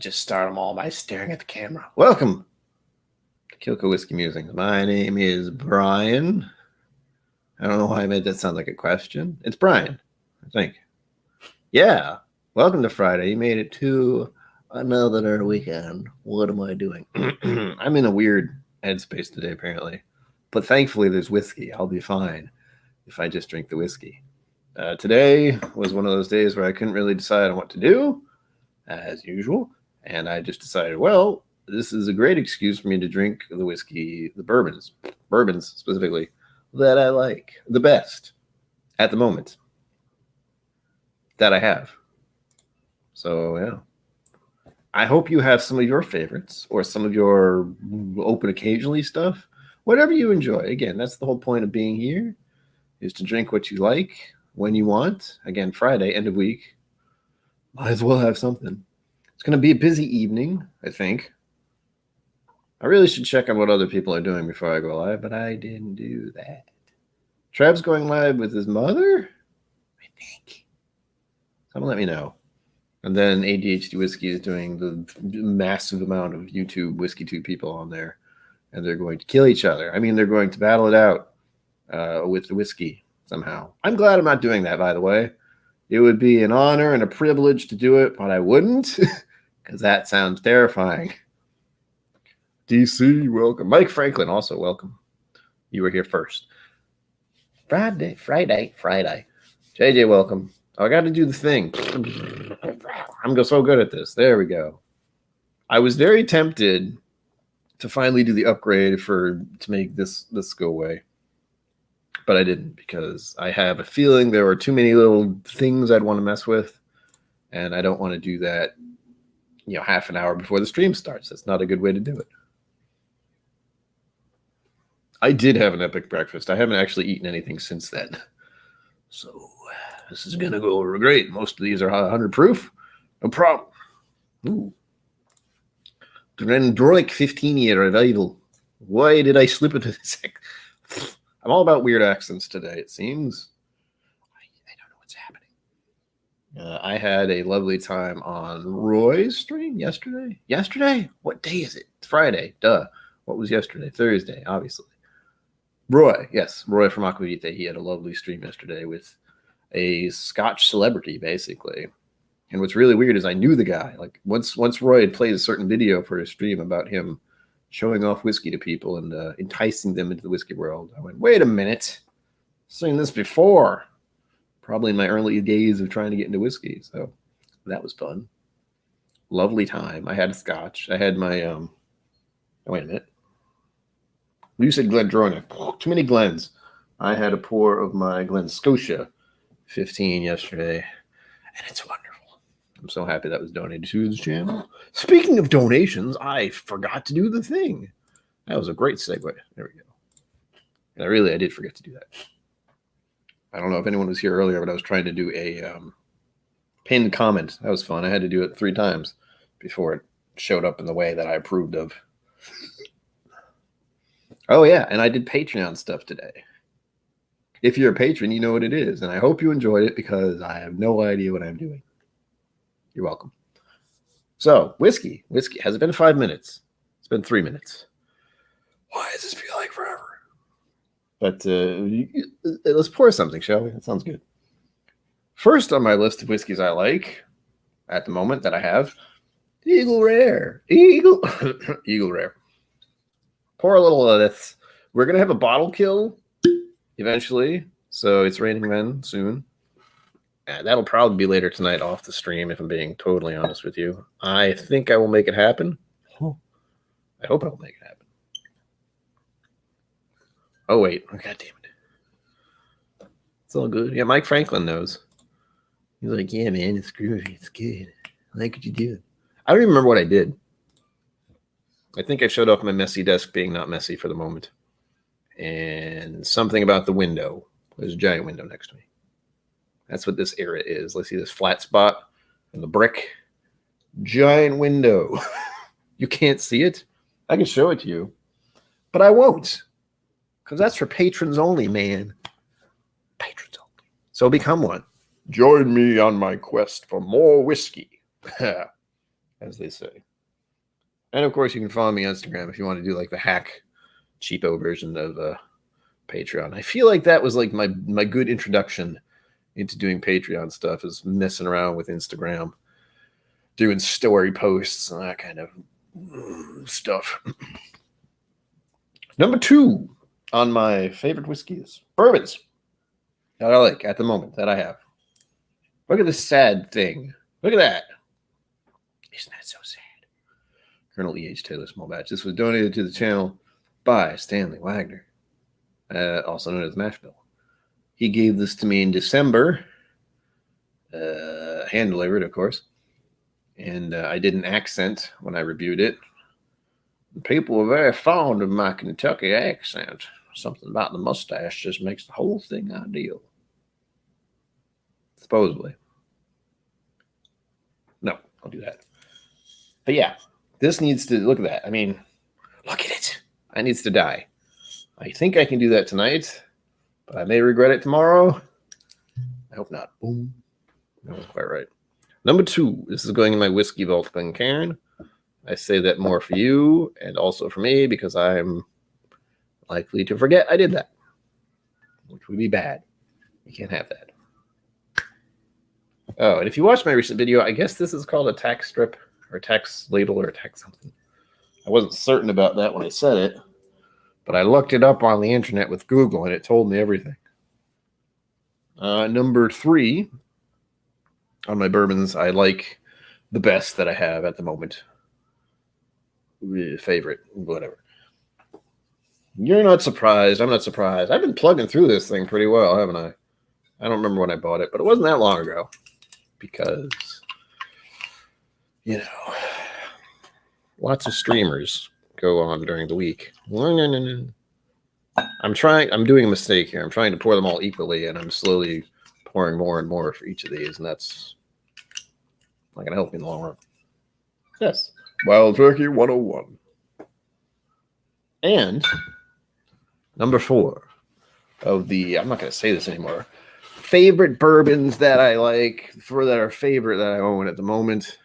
just start them all by staring at the camera. Welcome to KIllco Whiskey Musings. My name is Brian. I don't know why I made that sound like a question. It's Brian, I think. Yeah. Welcome to Friday. You made it to another weekend. What am I doing? I'm in a weird headspace today, apparently. But thankfully, there's whiskey. I'll be fine if I just drink the whiskey. Today was one of those days where I couldn't really decide on what to do, as usual. And I just decided, well, this is a great excuse for me to drink the whiskey, the bourbons specifically, that I like the best at the moment that I have. So, yeah. I hope you have some of your favorites or some of your open occasionally stuff. Whatever you enjoy. Again, that's the whole point of being here, is to drink what you like when you want. Again, Friday, end of week. Might as well have something. It's going to be a busy evening, I think. I really should check on what other people are doing before I go live, but I didn't do that. Trev's going live with his mother, I think. Someone let me know. And then ADHD Whiskey is doing the massive amount of YouTube WhiskeyTube people on there. And they're going to kill each other. I mean, they're going to battle it out with the whiskey somehow. I'm glad I'm not doing that, by the way. It would be an honor and a privilege to do it, but I wouldn't, because that sounds terrifying. DC, welcome. Mike Franklin, also welcome. You were here first. Friday. JJ, welcome. Oh, I got to do the thing. I'm so good at this. There we go. I was very tempted to finally do the upgrade to make this go away. But I didn't, because I have a feeling there were too many little things I'd want to mess with. And I don't want to do that, half an hour before the stream starts. That's not a good way to do it. I did have an epic breakfast. I haven't actually eaten anything since then. So this is going to go over great. Most of these are 100 proof. No problem. Ooh. Drendroic 15-year revival. Why did I slip into this? I'm all about weird accents today, it seems. I don't know what's happening. I had a lovely time on Roy's stream yesterday. Yesterday? What day is it? It's Friday. Duh. What was yesterday? Thursday, obviously. Roy. Yes, Roy from Aquavite. He had a lovely stream yesterday with a Scotch celebrity, basically. And what's really weird is I knew the guy. Like once Roy had played a certain video for his stream about him showing off whiskey to people and enticing them into the whiskey world, I went, wait a minute. I've seen this before. Probably in my early days of trying to get into whiskey. So that was fun. Lovely time. I had a Scotch. I had my wait a minute. You said Glendronach. Too many Glens. I had a pour of my Glen Scotia 15 yesterday, and it's wonderful. I'm so happy that was donated to the channel. Speaking of donations, I forgot to do the thing. That was a great segue. There we go. And I did forget to do that. I don't know if anyone was here earlier, but I was trying to do a pinned comment. That was fun. I had to do it 3 times before it showed up in the way that I approved of. Oh, yeah, and I did Patreon stuff today. If you're a patron, you know what it is, and I hope you enjoyed it because I have no idea what I'm doing. You're welcome. So, whiskey. Has it been 5 minutes? It's been 3 minutes. Why does this feel like forever? But let's pour something, shall we? That sounds good. First on my list of whiskeys I like at the moment that I have, Eagle Rare. Eagle Rare. Pour a little of this. We're going to have a bottle kill eventually. So it's raining men soon. That'll probably be later tonight off the stream, if I'm being totally honest with you. I think I will make it happen. I hope I will make it happen. Oh, wait. Oh, God damn it. It's all good. Yeah, Mike Franklin knows. He's like, yeah, man, it's groovy. It's good. I like what you do. I don't even remember what I did. I think I showed off my messy desk being not messy for the moment. And something about the window. There's a giant window next to me. That's what this era is. Let's see this flat spot and the brick. Giant window. You can't see it. I can show it to you. But I won't. Because that's for patrons only, man. Patrons only. So become one. Join me on my quest for more whiskey. And as they say. And of course, you can follow me on Instagram if you want to do like the hack, cheapo version of Patreon. I feel like that was like my good introduction into doing Patreon stuff, is messing around with Instagram, doing story posts and that kind of stuff. Number 2 on my favorite whiskeys, bourbons that I like at the moment that I have. Look at this sad thing. Look at that. Isn't that so sad? Colonel E.H. Taylor Small Batch. This was donated to the channel by Stanley Wagner, also known as Mashbill. He gave this to me in December, hand-delivered, of course, and I did an accent when I reviewed it. People were very fond of my Kentucky accent. Something about the mustache just makes the whole thing ideal. Supposedly. No, I'll do that. But yeah, this needs to, look at that. I mean, look at it. It needs to die. I think I can do that tonight, but I may regret it tomorrow. I hope not. Boom. That was quite right. Number 2, this is going in my whiskey vault Glencairn. I say that more for you and also for me because I'm likely to forget I did that, which would be bad. You can't have that. Oh, and if you watched my recent video, I guess this is called a tax strip or tax label or tax something. I wasn't certain about that when I said it, but I looked it up on the internet with Google and it told me everything. Number 3 on my bourbons, I like the best that I have at the moment. Favorite, whatever. You're not surprised. I'm not surprised. I've been plugging through this thing pretty well, haven't I? I don't remember when I bought it, but it wasn't that long ago because, you know, lots of streamers go on during the week. I'm doing a mistake here. I'm trying to pour them all equally, and I'm slowly pouring more and more for each of these, and that's not going to help me in the long run. Yes. Wild Turkey 101. And number 4 of the, I'm not going to say this anymore, favorite bourbons that I like, that are favorite that I own at the moment,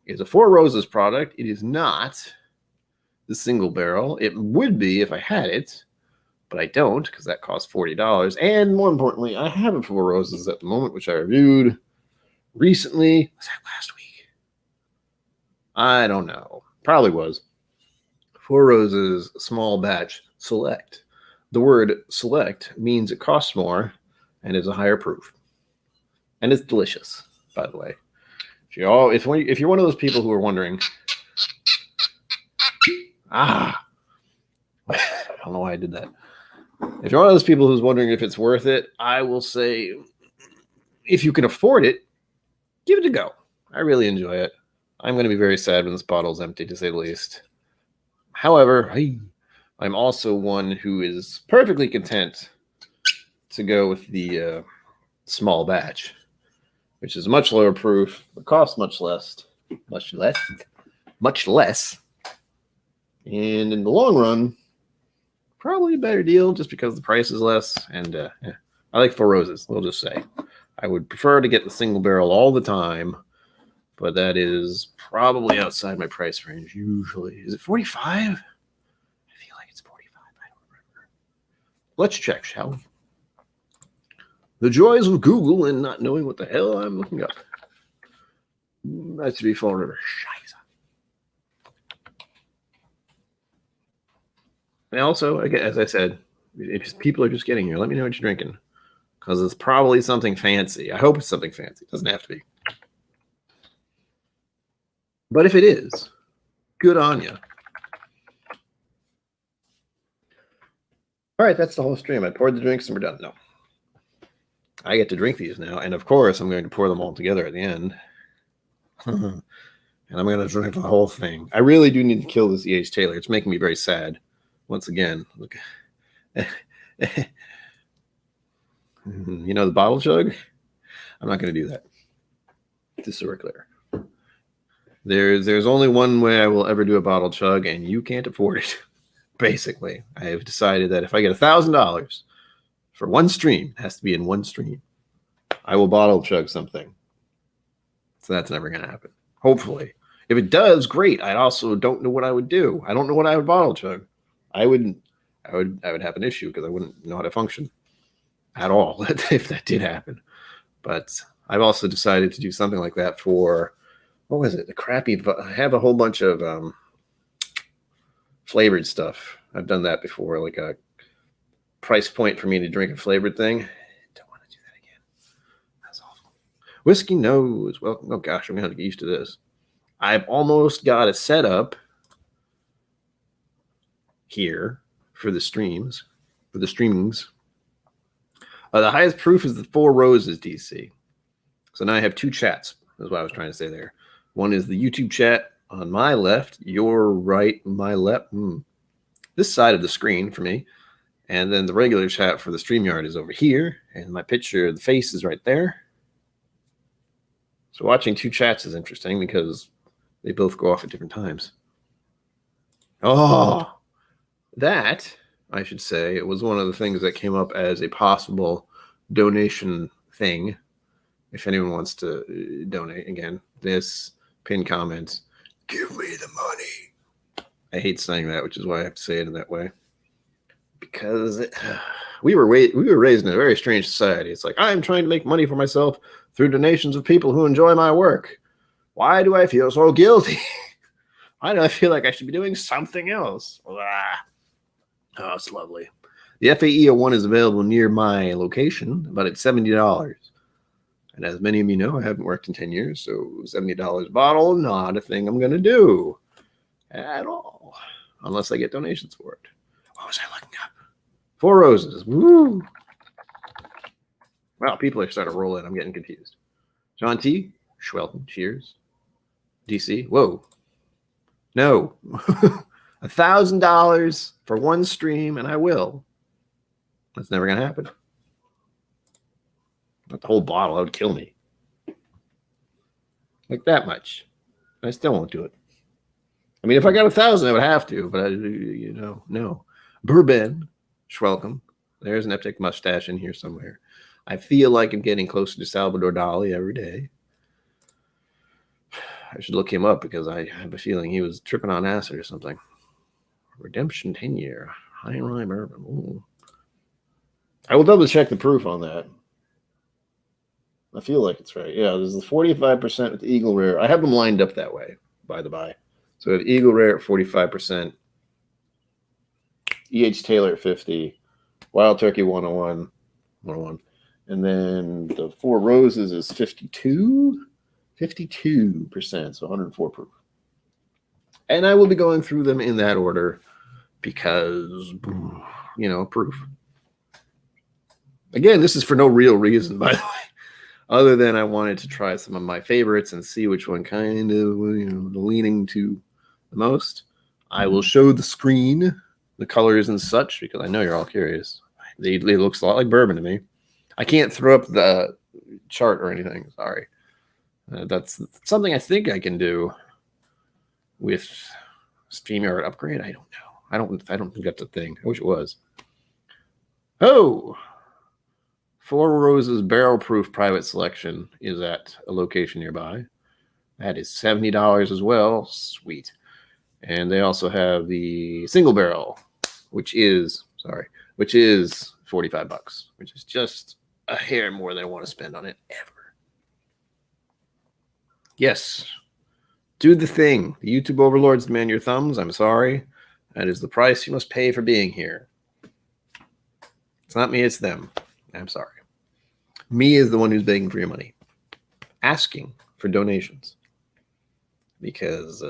is a Four Roses product. It is not the single barrel. It would be if I had it, but I don't because that costs $40. And more importantly, I have a Four Roses at the moment, which I reviewed recently. Was that last week? I don't know. Probably was. Four Roses Small Batch Select. The word select means it costs more and is a higher proof. And it's delicious, by the way. If you're one of those people who are wondering, I don't know why I did that. If you're one of those people who's wondering if it's worth it, I will say, if you can afford it, give it a go. I really enjoy it. I'm going to be very sad when this bottle's empty, to say the least. However, I'm also one who is perfectly content to go with the small batch, which is much lower proof, but costs much less. And in the long run, probably a better deal just because the price is less. And I like Four Roses, we'll just say. I would prefer to get the single barrel all the time, but that is probably outside my price range usually. Is it 45? I feel like it's 45. I don't remember. Let's check, shall we? The joys of Google and not knowing what the hell I'm looking up. That's to be Fall River. Scheiße. And also, again, as I said, if people are just getting here, let me know what you're drinking. Because it's probably something fancy. I hope it's something fancy. It doesn't have to be. But if it is, good on you. All right, that's the whole stream. I poured the drinks and we're done. No. I get to drink these now. And of course, I'm going to pour them all together at the end. And I'm going to drink the whole thing. I really do need to kill this E.H. Taylor. It's making me very sad. Once again, look. You know the bottle chug? I'm not going to do that. Just so we're clear. There's only one way I will ever do a bottle chug, and you can't afford it. Basically, I have decided that if I get $1,000 for one stream, it has to be in one stream, I will bottle chug something. So that's never going to happen. Hopefully. If it does, great. I also don't know what I would do. I don't know what I would bottle chug. I would have an issue because I wouldn't know how to function at all if that did happen. But I've also decided to do something like that for, what was it? I have a whole bunch of flavored stuff. I've done that before, like a price point for me to drink a flavored thing. Don't want to do that again. That's awful. Whiskey nose. Well, oh gosh, I'm going to have to get used to this. I've almost got it set up here for the streamings. The highest proof is the Four Roses DC. So now I have two chats, is what I was trying to say there. One is the YouTube chat on my left, your right, my left. This side of the screen for me. And then the regular chat for the StreamYard is over here. And my picture, the face is right there. So watching two chats is interesting because they both go off at different times. Oh, that, I should say, it was one of the things that came up as a possible donation thing. If anyone wants to donate, again, this pinned comment, give me the money. I hate saying that, which is why I have to say it in that way. Because we were raised in a very strange society. It's like, I'm trying to make money for myself through donations of people who enjoy my work. Why do I feel so guilty? Why do I feel like I should be doing something else? Oh, it's lovely. The FAE 01 is available near my location, but it's $70. And as many of you know, I haven't worked in 10 years, so $70 a bottle, not a thing I'm going to do at all, unless I get donations for it. What was I looking up? Four Roses. Woo! Wow, people are starting to roll in. I'm getting confused. John T. Schwelton. Cheers. DC. Whoa. No. $1,000 for one stream, and I will. That's never going to happen. Not the whole bottle. That would kill me. Like that much. I still won't do it. I mean, if I got 1,000, I would have to, but no. Bourbon. Schwelcome. There's an epic mustache in here somewhere. I feel like I'm getting closer to Salvador Dali every day. I should look him up because I have a feeling he was tripping on acid or something. Redemption 10-year. High rye bourbon. Ooh. I will double check the proof on that. I feel like it's right. Yeah, there's the 45% with Eagle Rare. I have them lined up that way, by the by. So we have Eagle Rare at 45%, E.H. Taylor at 50, Wild Turkey 101, and then the Four Roses is 52%, so 104 proof. And I will be going through them in that order because, proof. Again, this is for no real reason, by the way, other than I wanted to try some of my favorites and see which one kind of, leaning to the most. I will show the screen, the colors and such, because I know you're all curious. It looks a lot like bourbon to me. I can't throw up the chart or anything. Sorry. That's something I think I can do with StreamYard upgrade. I don't know. I don't think that's a thing. I wish it was. Oh, Four Roses barrel proof private selection is at a location nearby. That is $70 as well. Sweet. And they also have the single barrel, which is $45, which is just a hair more than I want to spend on it ever. Yes. Do the thing. The YouTube overlords demand your thumbs. I'm sorry. That is the price you must pay for being here. It's not me, it's them. I'm sorry. Me is the one who's begging for your money. Asking for donations. Because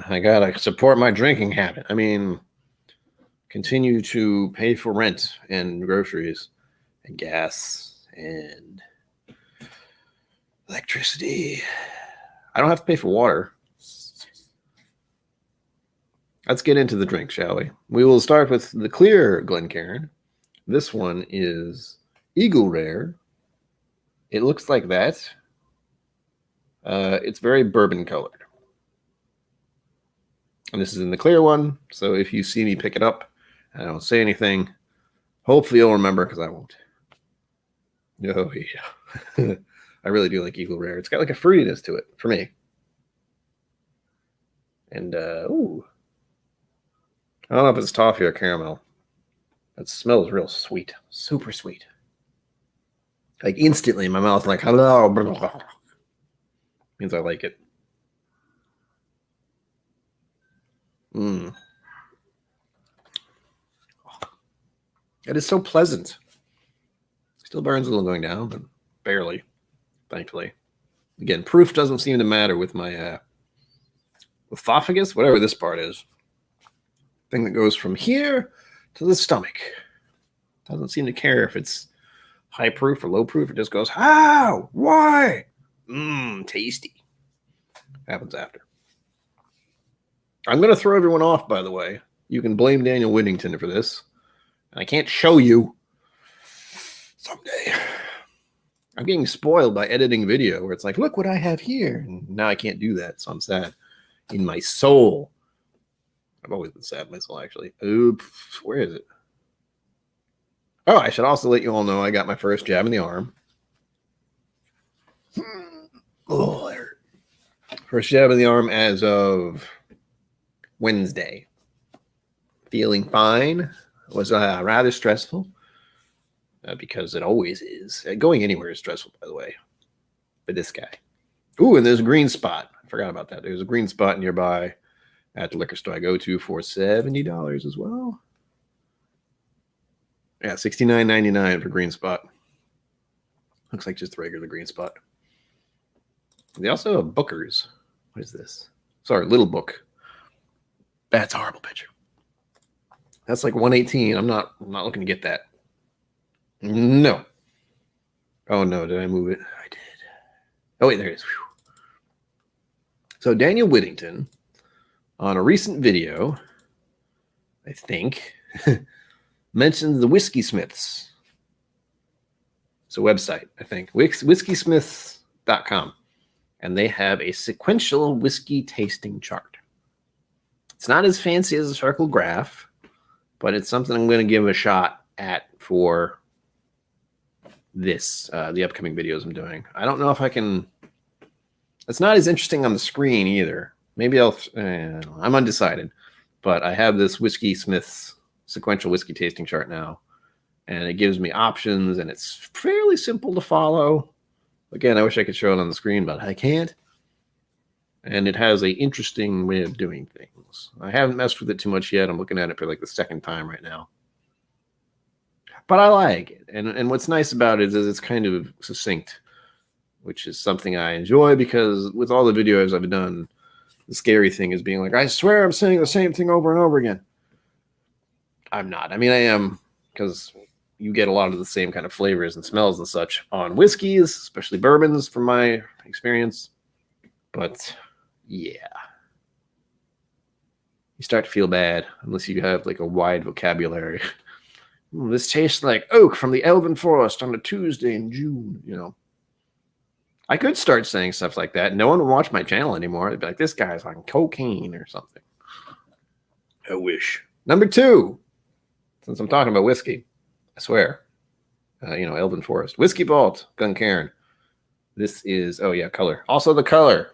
I got to support my drinking habit. I mean, continue to pay for rent and groceries and gas and electricity. I don't have to pay for water. Let's get into the drink, shall we? We will start with the clear Glencairn. This one is Eagle Rare. It looks like that. It's very bourbon colored. And this is in the clear one. So if you see me pick it up and I don't say anything, hopefully you'll remember because I won't. Oh, yeah. I really do like Eagle Rare. It's got like a fruitiness to it for me. And, ooh. I don't know if it's toffee or caramel. It smells real sweet. Super sweet. Like instantly in my mouth, like, hello. Blah, blah, blah. Means I like it. Mmm. It is so pleasant. Still burns a little going down, but barely, thankfully. Again, proof doesn't seem to matter with my esophagus, whatever this part is. Thing that goes from here to the stomach. Doesn't seem to care if it's high proof or low proof. It just goes, how? Why? Mmm, tasty. Happens after. I'm going to throw everyone off, by the way. You can blame Daniel Whittington for this. And I can't show you someday. I'm getting spoiled by editing video where it's like, look what I have here. And now I can't do that, so I'm sad. In my soul. I've always been sad in my soul, actually. Oops, where is it? Oh, I should also let you all know I got my first jab in the arm. Oh, there. First jab in the arm as of Wednesday. Feeling fine. It was rather stressful because it always is. Going anywhere is stressful, by the way. For this guy. Ooh, and there's a green spot. I forgot about that. There's a green spot nearby at the liquor store I go to for $70 as well. Yeah, $69.99 for green spot. Looks like just a regular green spot. They also have Booker's. What is this? Sorry, Little Book. That's a horrible picture. That's like 118. I'm not looking to get that. No. Oh no, did I move it? I did. Oh wait, there it is. Whew. So Daniel Whittington, on a recent video, I think, mentioned the Whiskey Smiths. It's a website, I think. Whiskysmiths.com. And they have a sequential whiskey tasting chart. It's not as fancy as a circle graph, but it's something I'm going to give a shot at for this, the upcoming videos I'm doing. I don't know if I can... It's not as interesting on the screen either. Maybe I'm undecided. But I have this Whiskey Smiths sequential whiskey tasting chart now. And it gives me options, and it's fairly simple to follow. Again, I wish I could show it on the screen, but I can't. And it has an interesting way of doing things. I haven't messed with it too much yet. I'm looking at it for like the second time right now. But I like it. And what's nice about it is it's kind of succinct, which is something I enjoy because with all the videos I've done, the scary thing is being like, I swear I'm saying the same thing over and over again. I'm not. I mean, I am, because you get a lot of the same kind of flavors and smells and such on whiskeys, especially bourbons from my experience. But yeah, you start to feel bad unless you have like a wide vocabulary. This tastes like oak from the Elven Forest on a Tuesday in June, you know. I could start saying stuff like that. No one would watch my channel anymore. They'd be like, this guy's on cocaine or something. I wish. Number 2, since I'm talking about whiskey, I swear. Elven Forest. Whiskey Vault, Glencairn. This is, oh yeah, color. Also the color.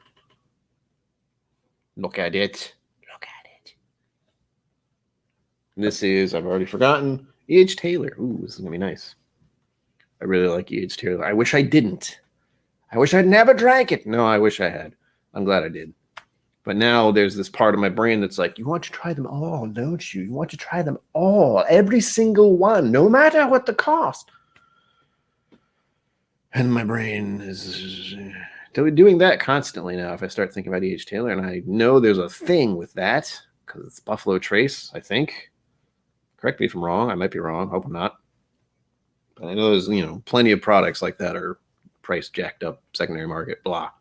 Look at it. Look at it. This is, I've already forgotten, E.H. Taylor. Ooh, this is going to be nice. I really like E.H. Taylor. I wish I didn't. I wish I'd never drank it. No, I wish I had. I'm glad I did. But now there's this part of my brain that's like, you want to try them all, don't you? You want to try them all, every single one, no matter what the cost. And my brain is doing that constantly now if I start thinking about E.H. Taylor. And I know there's a thing with that because it's Buffalo Trace, I think. Correct me if I'm wrong. I might be wrong. Hope I'm not. But I know there's, plenty of products like that are price jacked up, secondary market, blah.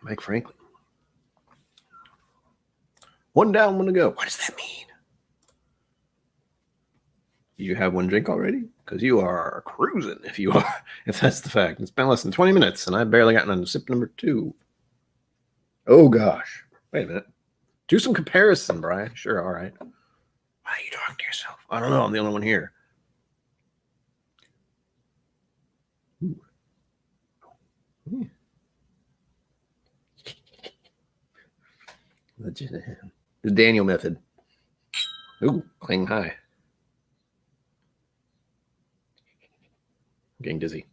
Mike Franklin. One down, one to go. What does that mean? You have one drink already? Because you are cruising if that's the fact. It's been less than 20 minutes, and I've barely gotten on sip number 2. Oh, gosh. Wait a minute. Do some comparison, Brian. Sure, all right. Why are you talking to yourself? I don't know. I'm the only one here. Ooh. The Daniel method. Ooh, cling high. I'm getting dizzy.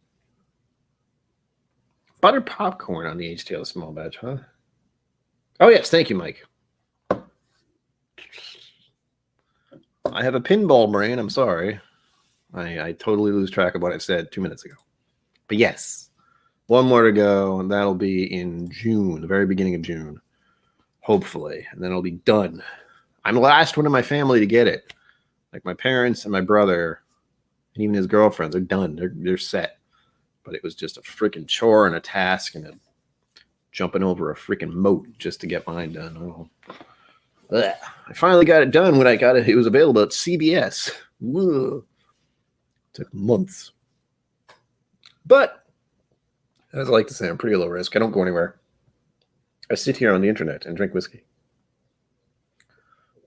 Buttered popcorn on the H-Tail small batch, huh? Oh, yes. Thank you, Mike. I have a pinball brain. I'm sorry. I totally lose track of what I said 2 minutes ago. But yes, one more to go, and that'll be in June, the very beginning of June, hopefully. And then it'll be done. I'm the last one in my family to get it. Like my parents and my brother, and even his girlfriends are done. They're set. But it was just a freaking chore and a task and jumping over a freaking moat just to get mine done. Oh. Ugh. I finally got it done when I got it. It was available at CBS. Ugh. Took months. But, as I like to say, I'm pretty low risk. I don't go anywhere. I sit here on the internet and drink whiskey.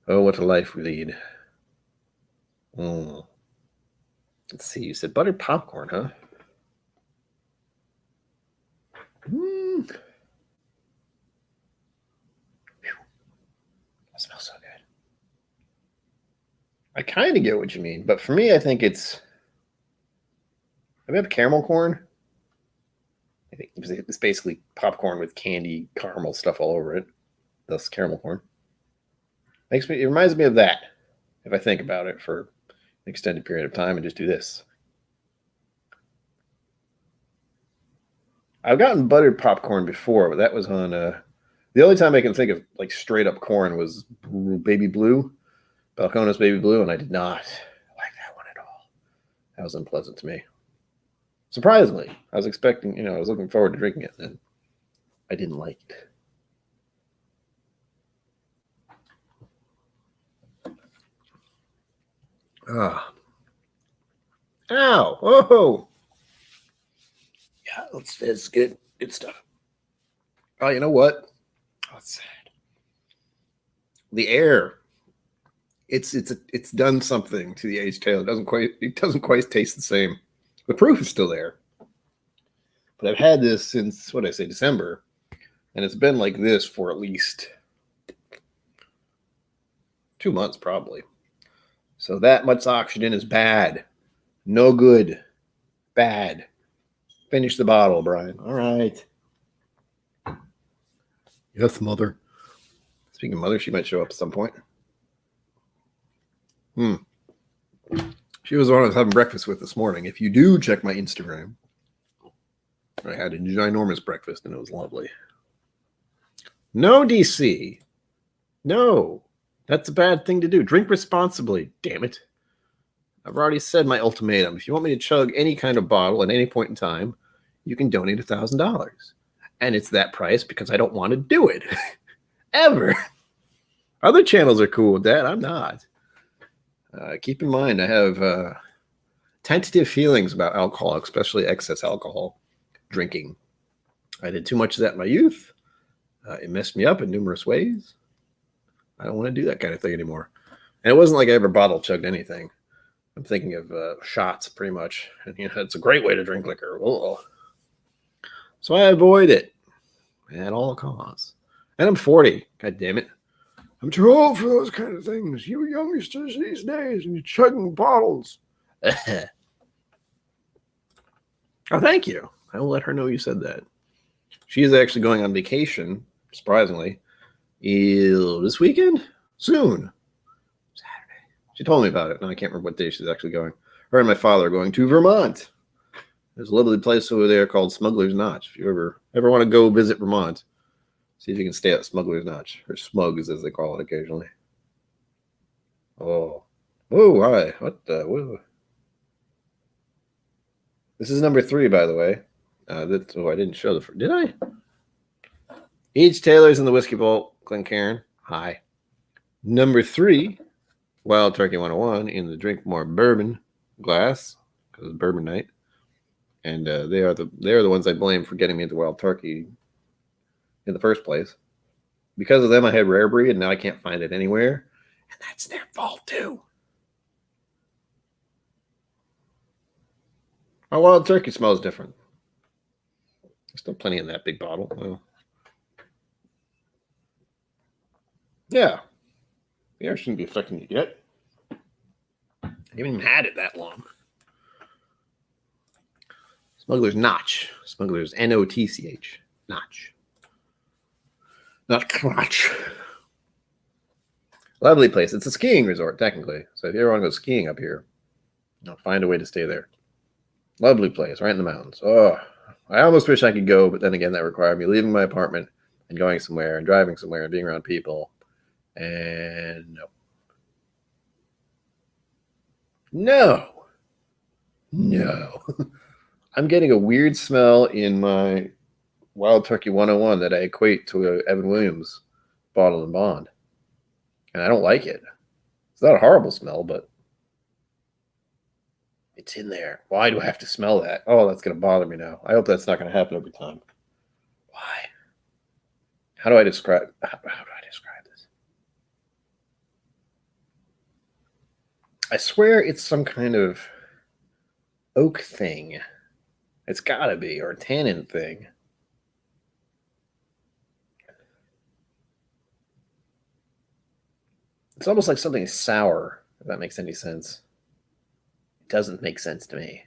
Oh, what a life we lead. Let's see. You said buttered popcorn, huh? That smells so good. I kind of get what you mean, but for me, I think it's... Have you had caramel corn? I think it's basically popcorn with candy, caramel stuff all over it. Thus, caramel corn. It reminds me of that, if I think about it for an extended period of time and just do this. I've gotten buttered popcorn before, but that was on... the only time I can think of like straight up corn was Baby Blue, Balcones Baby Blue, and I did not like that one at all. That was unpleasant to me. Surprisingly, I was expecting, I was looking forward to drinking it, and I didn't like it. Ah. Ow. Oh. Yeah, it's good. Good stuff. Oh, you know what? Oh, it's sad. The air. It's done something to the aged tail. It doesn't quite taste the same. The proof is still there. But I've had this since, December. And it's been like this for at least 2 months, probably. So that much oxygen is bad. No good. Bad. Finish the bottle, Brian. All right. Yes, mother. Speaking of mother, she might show up at some point. She was the one I was having breakfast with this morning. If you do check my Instagram, I had a ginormous breakfast, and it was lovely. No, DC. No. That's a bad thing to do. Drink responsibly. Damn it. I've already said my ultimatum. If you want me to chug any kind of bottle at any point in time, you can donate $1,000. And it's that price because I don't want to do it. Ever. Other channels are cool with that. I'm not. Keep in mind, I have tentative feelings about alcohol, especially excess alcohol drinking. I did too much of that in my youth. It messed me up in numerous ways. I don't want to do that kind of thing anymore. And it wasn't like I ever bottle chugged anything. I'm thinking of shots, pretty much. And it's a great way to drink liquor. Whoa. So I avoid it at all costs. And I'm 40. God damn it. I'm too old for those kind of things. You youngsters these days, and you're chugging bottles. Oh, thank you. I will let her know you said that. She is actually going on vacation, surprisingly, this weekend? Soon. Saturday. She told me about it. Now I can't remember what day she's actually going. Her and my father are going to Vermont. There's a lovely place over there called Smuggler's Notch. If you ever want to go visit Vermont, see if you can stay at Smuggler's Notch, or Smugs as they call it occasionally. Oh, hi. What the? Whoa. This is number 3, by the way. I didn't show did I? Each Taylor's in the Whiskey Vault. Glencairn. Hi. Number 3, Wild Turkey 101 in the Drink More Bourbon glass, because it's bourbon night. And they are the ones I blame for getting me into Wild Turkey in the first place. Because of them, I had Rare Breed, and now I can't find it anywhere. And that's their fault, too. My Wild Turkey smells different. There's still plenty in that big bottle. Well, Yeah. The air shouldn't be affecting you yet. I haven't even had it that long. Smuggler's Notch. Smuggler's Notch. Notch. Not crotch. Lovely place. It's a skiing resort, technically. So if you ever want to go skiing up here, find a way to stay there. Lovely place, right in the mountains. Oh, I almost wish I could go, but then again, that required me leaving my apartment and going somewhere and driving somewhere and being around people. And no. I'm getting a weird smell in my Wild Turkey 101 that I equate to a Evan Williams bottle and bond. And I don't like it. It's not a horrible smell, but it's in there. Why do I have to smell that? Oh, that's going to bother me now. I hope that's not going to happen every time. Why? How do I describe this? I swear it's some kind of oak thing. It's got to be, or a tannin thing. It's almost like something sour, if that makes any sense. It doesn't make sense to me.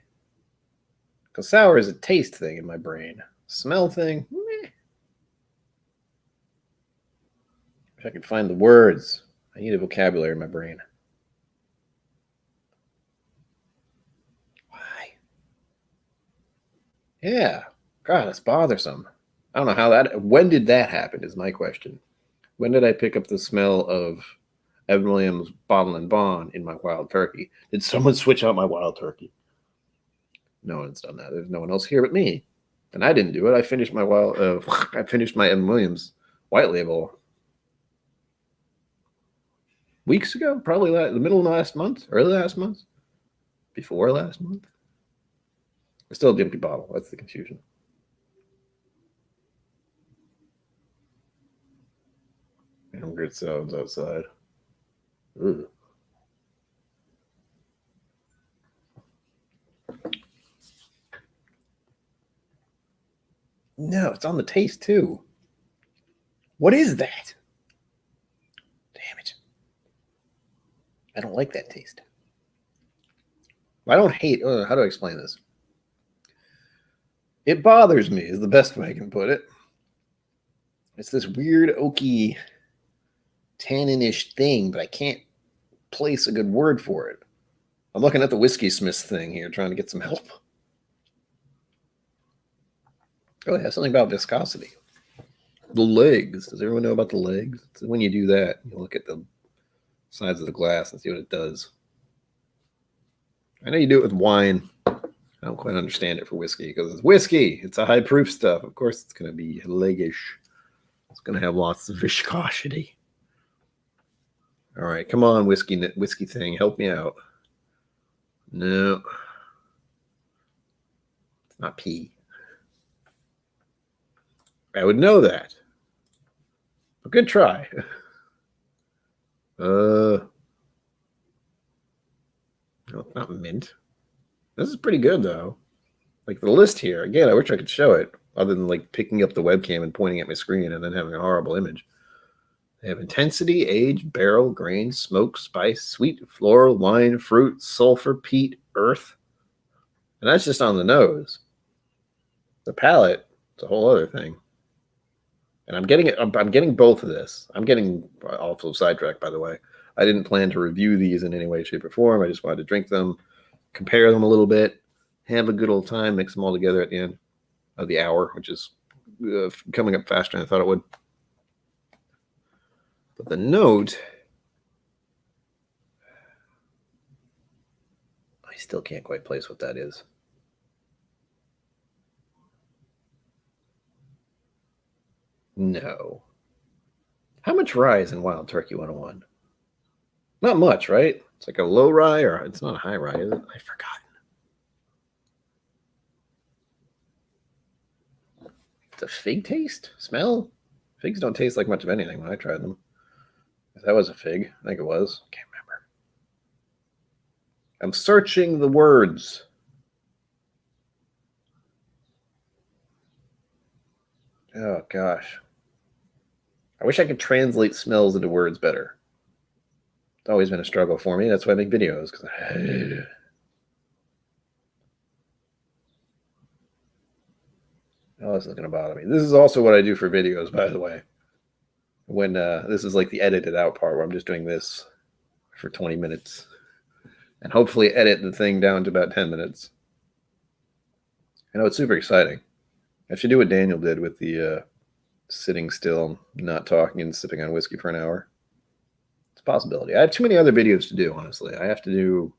Because sour is a taste thing in my brain. Smell thing, meh. Wish I could find the words. I need a vocabulary in my brain. Why? Yeah. God, it's bothersome. I don't know how that... When did that happen is my question. When did I pick up the smell of Evan Williams bottle and bond in my Wild Turkey? Did someone switch out my Wild Turkey? No one's done that. There's no one else here but me, and I didn't do it. I finished my I finished my Evan Williams white label weeks ago, probably the middle of last month, early last month, before last month. It's still a empty bottle. That's the confusion. And good sounds outside. Ooh. No, it's on the taste too. What is that? Damn it. I don't like that taste. I don't hate... how do I explain this? It bothers me is the best way I can put it. It's this weird oaky tannin-ish thing, but I can't place a good word for it. I'm looking at the Whiskey Smiths thing here, trying to get some help. Oh, it has something about viscosity. The legs. Does everyone know about the legs? So when you do that, you look at the sides of the glass and see what it does. I know you do it with wine. I don't quite understand it for whiskey because it's whiskey. It's a high proof stuff. Of course, it's going to be leggish. It's going to have lots of viscosity. All right, come on, whiskey thing. Help me out. No. It's not pee. I would know that. A good try. No, not mint. This is pretty good, though. Like the list here, again, I wish I could show it, other than like picking up the webcam and pointing at my screen and then having a horrible image. They have intensity, age, barrel, grain, smoke, spice, sweet, floral, wine, fruit, sulfur, peat, earth. And that's just on the nose. The palate, it's a whole other thing. And I'm getting both of this. I'm getting also sidetracked, by the way. I didn't plan to review these in any way, shape, or form. I just wanted to drink them, compare them a little bit, have a good old time, mix them all together at the end of the hour, which is coming up faster than I thought it would. But the note, I still can't quite place what that is. No. How much rye is in Wild Turkey 101? Not much, right? It's like a low rye, or it's not a high rye, is it? I've forgotten. It's a fig taste? Smell? Figs don't taste like much of anything when I tried them. If that was a fig, I think it was. Can't remember. I'm searching the words. Oh, gosh. I wish I could translate smells into words better. It's always been a struggle for me. That's why I make videos, because I hate it. Oh, this is going to bother me. This is also what I do for videos, by the way. When this is like the edited out part where I'm just doing this for 20 minutes and hopefully edit the thing down to about 10 minutes. I know it's super exciting. I should do what Daniel did with the sitting still, not talking, and sipping on whiskey for an hour. It's a possibility. I have too many other videos to do, honestly. I have to do...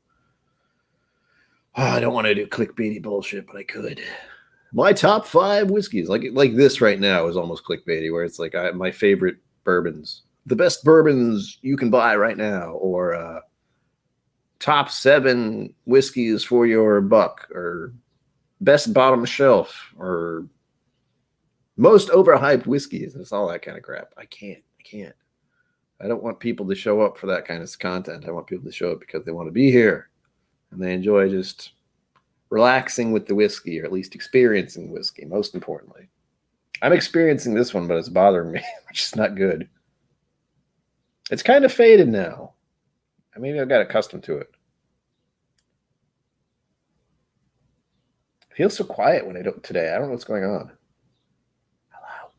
Oh, I don't want to do clickbaity bullshit, but I could. My top 5 whiskeys. Like this right now is almost clickbaity, where it's like my favorite bourbons. The best bourbons you can buy right now. Or top 7 whiskeys for your buck. Or best bottom shelf. Or most overhyped whiskeys. It's all that kind of crap. I can't. I don't want people to show up for that kind of content. I want people to show up because they want to be here. And they enjoy just relaxing with the whiskey, or at least experiencing whiskey, most importantly. I'm experiencing this one, but it's bothering me, which is not good. It's kind of faded now. Maybe I've got accustomed to it. It feels so quiet when I don't today. I don't know what's going on. Hello.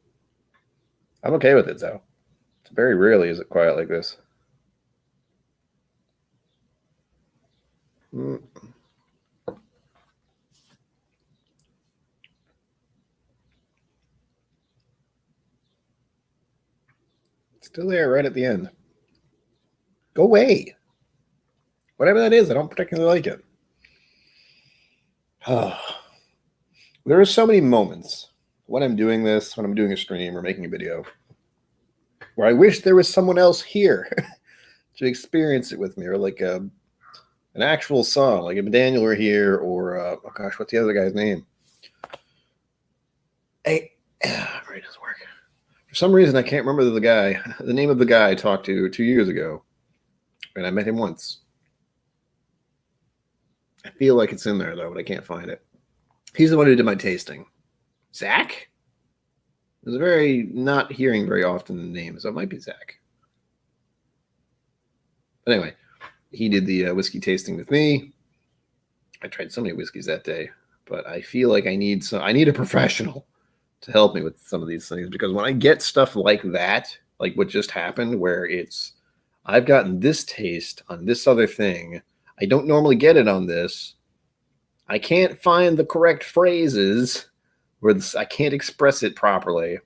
I'm okay with it, though. Very rarely is it quiet like this. Still there right at the end. Go away. Whatever that is, I don't particularly like it. There are so many moments when I'm doing this, when I'm doing a stream or making a video, where I wish there was someone else here to experience it with me, or like an actual song, like if Daniel were here, or oh gosh, what's the other guy's name? Hey, right, doesn't work. For some reason, I can't remember the name of the guy I talked to 2 years ago, and I met him once. I feel like it's in there though, but I can't find it. He's the one who did my tasting. Zach? It was very not hearing very often the name, so it might be Zach. But anyway, he did the whiskey tasting with me. I tried so many whiskeys that day, but I feel like I need a professional to help me with some of these things, because when I get stuff like that, like what just happened, where I've gotten this taste on this other thing, I don't normally get it on this. I can't find the correct phrases, where I can't express it properly.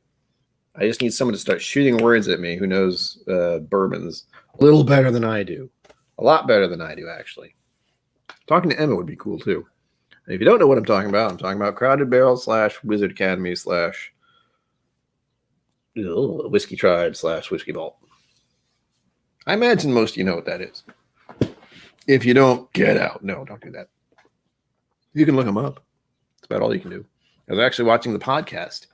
I just need someone to start shooting words at me who knows bourbons a little better than I do. A lot better than I do, actually. Talking to Emma would be cool, too. And if you don't know what I'm talking about Crowded Barrel / Wizard Academy / Whiskey Tribe / Whiskey Vault. I imagine most of you know what that is. If you don't, get out. No, don't do that. You can look them up. That's about all you can do. I was actually watching the podcast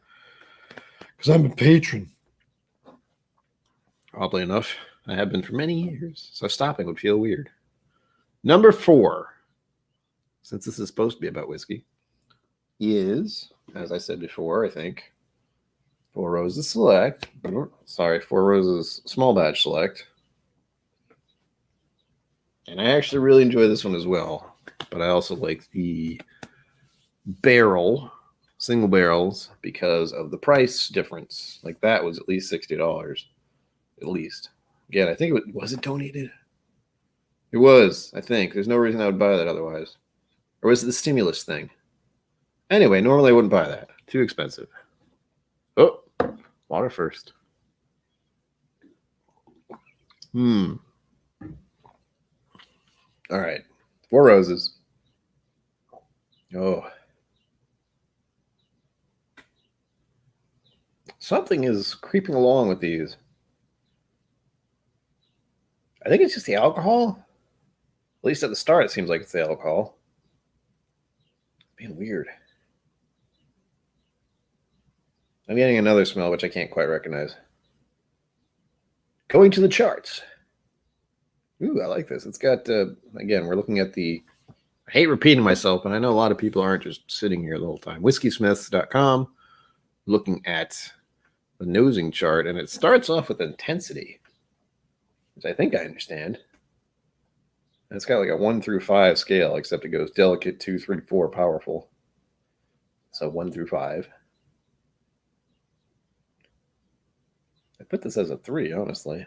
because I'm a patron. Oddly enough, I have been for many years, so stopping would feel weird. Number 4, since this is supposed to be about whiskey, is, as I said before, I think, Four Roses Select. Sorry, Four Roses Small Batch Select. And I actually really enjoy this one as well, but I also like the single barrels, because of the price difference. Like that was at least $60, at least. Again, I think was it donated? It was, I think. There's no reason I would buy that otherwise. Or was it the stimulus thing? Anyway, normally I wouldn't buy that. Too expensive. Oh, water first. All right. Four Roses. Oh. Something is creeping along with these. I think it's just the alcohol. At least at the start, it seems like it's the alcohol. Being weird. I'm getting another smell, which I can't quite recognize. Going to the charts. Ooh, I like this. It's got, again, we're looking at I hate repeating myself, but I know a lot of people aren't just sitting here the whole time. Whiskysmiths.com, looking at the nosing chart, and it starts off with intensity, which I think I understand. And it's got like a 1 through 5 scale, except it goes delicate, 2, 3, 4, powerful. So 1 through 5. I put this as a 3, honestly.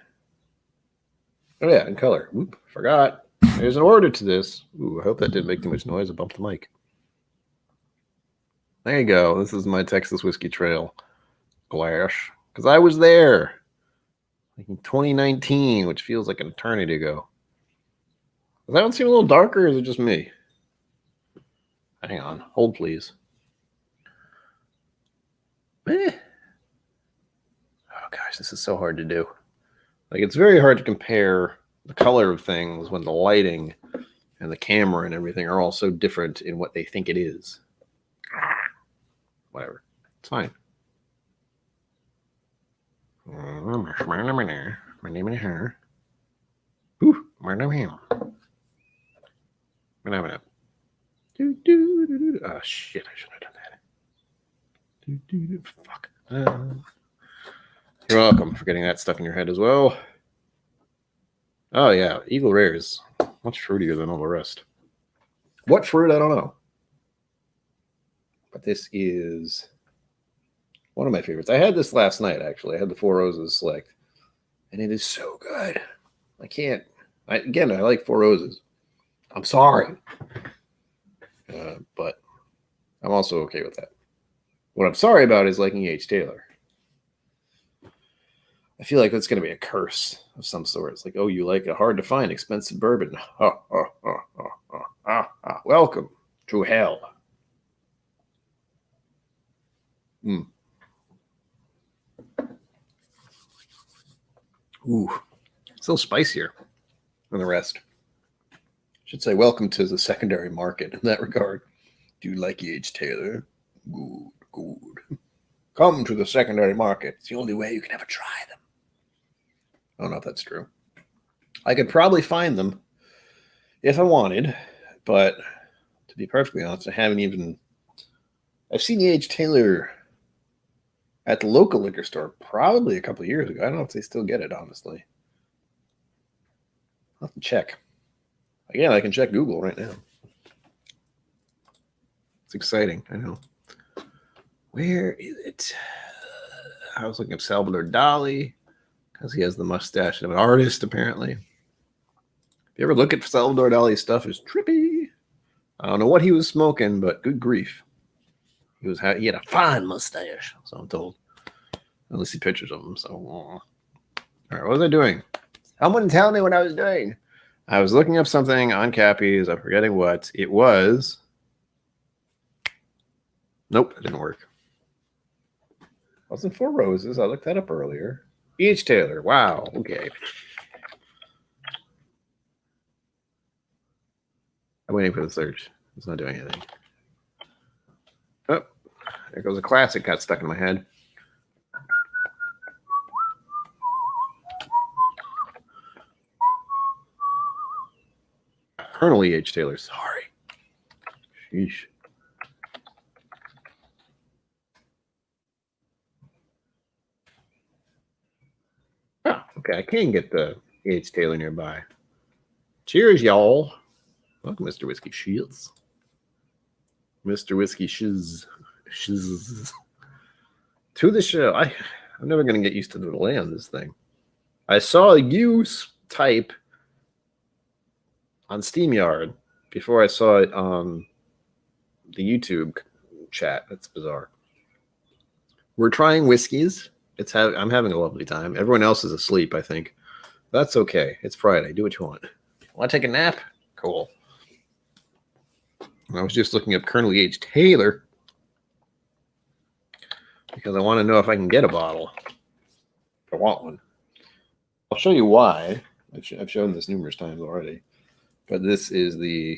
Oh yeah, in color. Whoop, forgot. There's an order to this. Ooh, I hope that didn't make too much noise. I bumped the mic. There you go. This is my Texas Whiskey Trail glass. Because I was there. Like in 2019, which feels like an eternity ago. Does that one seem a little darker, or is it just me? Hang on. Hold, please. Oh gosh, this is so hard to do. Like, it's very hard to compare the color of things when the lighting and the camera and everything are all so different in what they think it is. Whatever. It's fine. My name is her. Ooh, my name is him. Oh shit, I should have done that. Fuck. You're welcome for getting that stuck in your head as well. Oh yeah, Eagle Rare is much fruitier than all the rest. What fruit? I don't know. But this is one of my favorites. I had this last night, actually. I had the Four Roses Select. And it is so good. I can't. I like Four Roses. I'm sorry. But I'm also okay with that. What I'm sorry about is liking H. Taylor. I feel like that's going to be a curse of some sort. It's like, oh, you like a hard-to-find, expensive bourbon. Welcome to hell. Mm. Ooh, it's a little spicier than the rest. I should say welcome to the secondary market in that regard. Do you like H. Taylor? Good, good. Come to the secondary market. It's the only way you can ever try them. I don't know if that's true. I could probably find them if I wanted, but to be perfectly honest, I haven't even. I've seen the H. Taylor at the local liquor store probably a couple of years ago. I don't know if they still get it, honestly. I'll have to check. Again, I can check Google right now. It's exciting, I know. Where is it? I was looking at Salvador Dali because he has the mustache of an artist, apparently. If you ever look at Salvador Dali's stuff, it's trippy. I don't know what he was smoking, but good grief. He had a fine mustache, so I'm told. I only see pictures of him, so. All right, what was I doing? Someone tell me what I was doing. I was looking up something on Cappy's. I'm forgetting what it was. Nope, it didn't work. Wasn't Four Roses. I looked that up earlier. H. Taylor. Wow. Okay. I'm waiting for the search. It's not doing anything. Oh, there goes a classic. Got stuck in my head. Colonel H. Taylor. Sorry. Sheesh. Oh, okay. I can get the H. Taylor nearby. Cheers, y'all. Welcome, Mr. Whiskey Shields. Mr. Whiskey Shiz. To the show. I'm never going to get used to the delay on this thing. I saw you type on SteamYard before I saw it on the YouTube chat. That's bizarre. We're trying whiskeys. I'm having a lovely time. Everyone else is asleep, I think. That's okay. It's Friday. Do what you want. Want to take a nap? Cool. I was just looking up Colonel H. Taylor because I want to know if I can get a bottle. If I want one. I'll show you why. I've shown this numerous times already. But this is the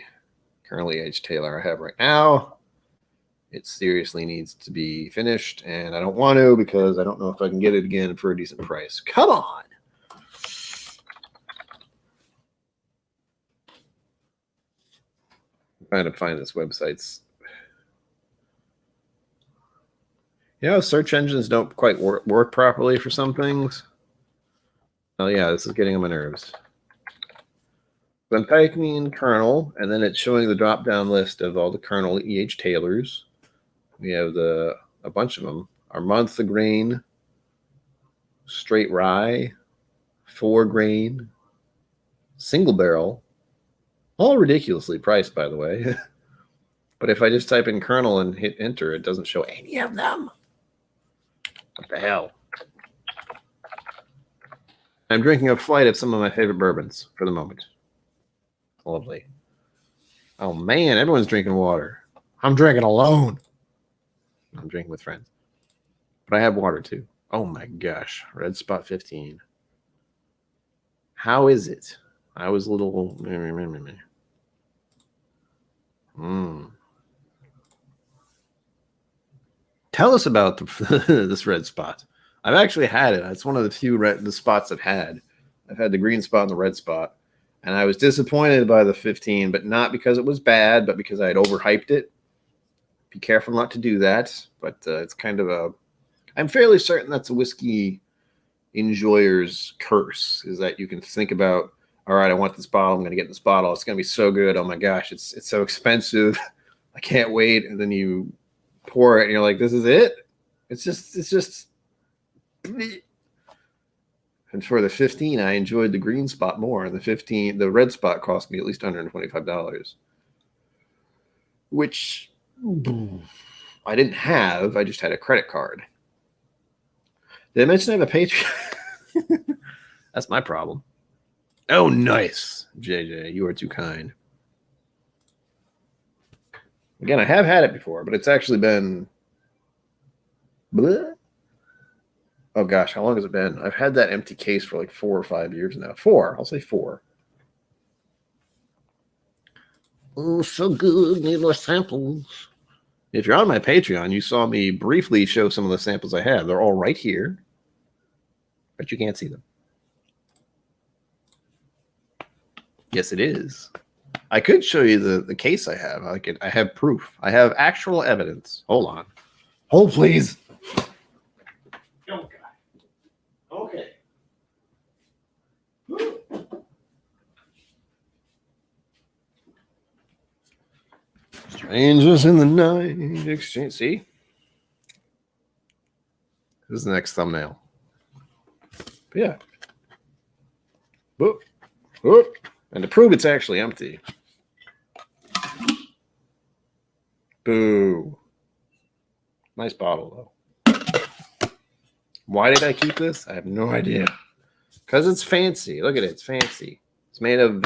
Colonel H. Taylor I have right now. It seriously needs to be finished, and I don't want to because I don't know if I can get it again for a decent price. Come on! I'm trying to find this website's. You know, search engines don't quite work properly for some things. Oh yeah, this is getting on my nerves. So I'm typing in kernel, and then it's showing the drop-down list of all the kernel E.H. Taylors. We have a bunch of them. Our month of grain, straight rye, 4 grain, single barrel, all ridiculously priced, by the way. But if I just type in kernel and hit enter, it doesn't show any of them. What the hell? I'm drinking a flight of some of my favorite bourbons for the moment. Lovely. Oh man, everyone's drinking water. I'm drinking alone. I'm drinking with friends. But I have water too. Oh my gosh. Red Spot 15. How is it? I was a little... Tell us about this red spot. I've actually had it. It's one of the few the spots I've had. I've had the green spot and the red spot. And I was disappointed by the 15, but not because it was bad, but because I had overhyped it. Be careful not to do that. But it's kind of a... I'm fairly certain that's a whiskey enjoyer's curse, is that you can think about, all right, I want this bottle. I'm going to get this bottle. It's going to be so good. Oh my gosh, it's so expensive. I can't wait. And then you pour it and you're like, this is it? It's just. And for the 15, I enjoyed the green spot more. And the red spot cost me at least $125, which I didn't have. I just had a credit card. Did I mention I have a Patreon? That's my problem. Oh, nice, JJ. You are too kind. Again, I have had it before, but it's actually been... Bleh. Oh, gosh, how long has it been? I've had that empty case for like 4 or 5 years now. 4. I'll say 4. Oh, so good. Need more samples. If you're on my Patreon, you saw me briefly show some of the samples I have. They're all right here, but you can't see them. Yes, it is. I could show you the case I have. I have proof. I have actual evidence. Hold on. Hold, please. Oh, God. Okay. Strangers in the night exchange. See? This is the next thumbnail. But yeah. Boop. Boop. And to prove it's actually empty. Boo. Nice bottle, though. Why did I keep this? I have no idea. Because it's fancy. Look at it. It's fancy. It's made of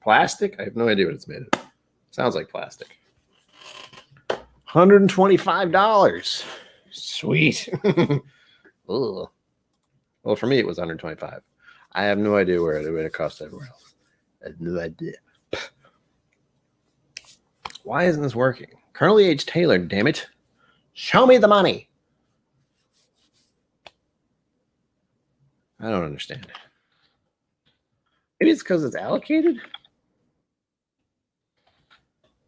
plastic. I have no idea what it's made of. Sounds like plastic. $125. Sweet. Ugh. Well, for me, it was $125. I have no idea where it would have cost everywhere else. I have no idea. Why isn't this working? Colonel E.H. Taylor, damn it. Show me the money. I don't understand. Maybe it's because it's allocated?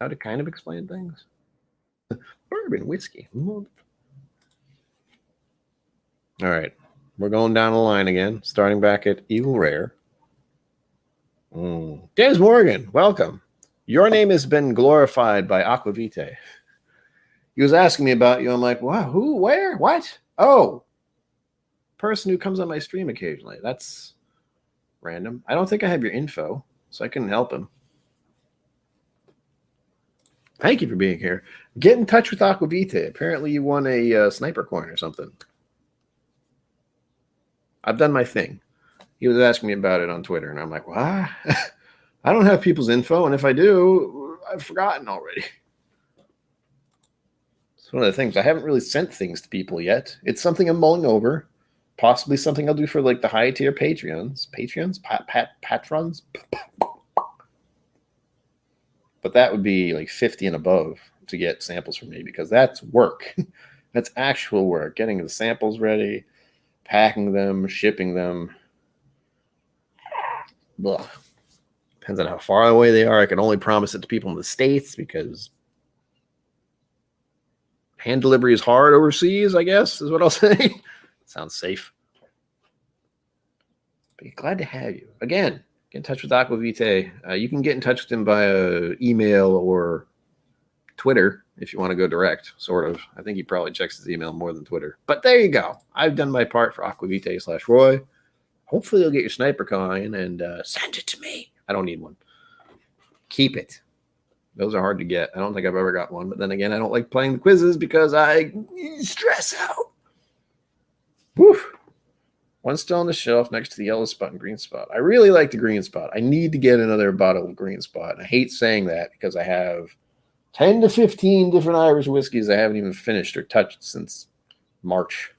How to kind of explain things? Bourbon whiskey. All right. We're going down the line again, starting back at Eagle Rare. James Morgan, welcome. Your name has been glorified by Aquavite. He was asking me about you. I'm like, wow, who, where, what? Oh, person who comes on my stream occasionally. That's random. I don't think I have your info, so I couldn't help him. Thank you for being here. Get in touch with Aquavite. Apparently you won a sniper coin or something. I've done my thing. He was asking me about it on Twitter, and I'm like, what? I don't have people's info, and if I do, I've forgotten already. It's one of the things. I haven't really sent things to people yet. It's something I'm mulling over. Possibly something I'll do for like the high-tier Patreons. Patrons? But that would be like 50 and above to get samples from me, because that's work. That's actual work. Getting the samples ready, packing them, shipping them. Ugh. Depends on how far away they are. I can only promise it to people in the States because Hand delivery is hard overseas, I guess, is what I'll say. Sounds safe. But glad to have you. Again, get in touch with Aquavite. You can get in touch with him via email or Twitter if you want to go direct, sort of. I think he probably checks his email more than Twitter. But there you go. I've done my part for Aquavite/Roy. Hopefully you'll get your sniper coin and send it to me. I don't need one. Keep it. Those are hard to get. I don't think I've ever got one. But then again, I don't like playing the quizzes because I stress out. Woof. One's still on the shelf next to the yellow spot and green spot. I really like the green spot. I need to get another bottle of green spot. And I hate saying that because I have 10 to 15 different Irish whiskeys I haven't even finished or touched since March.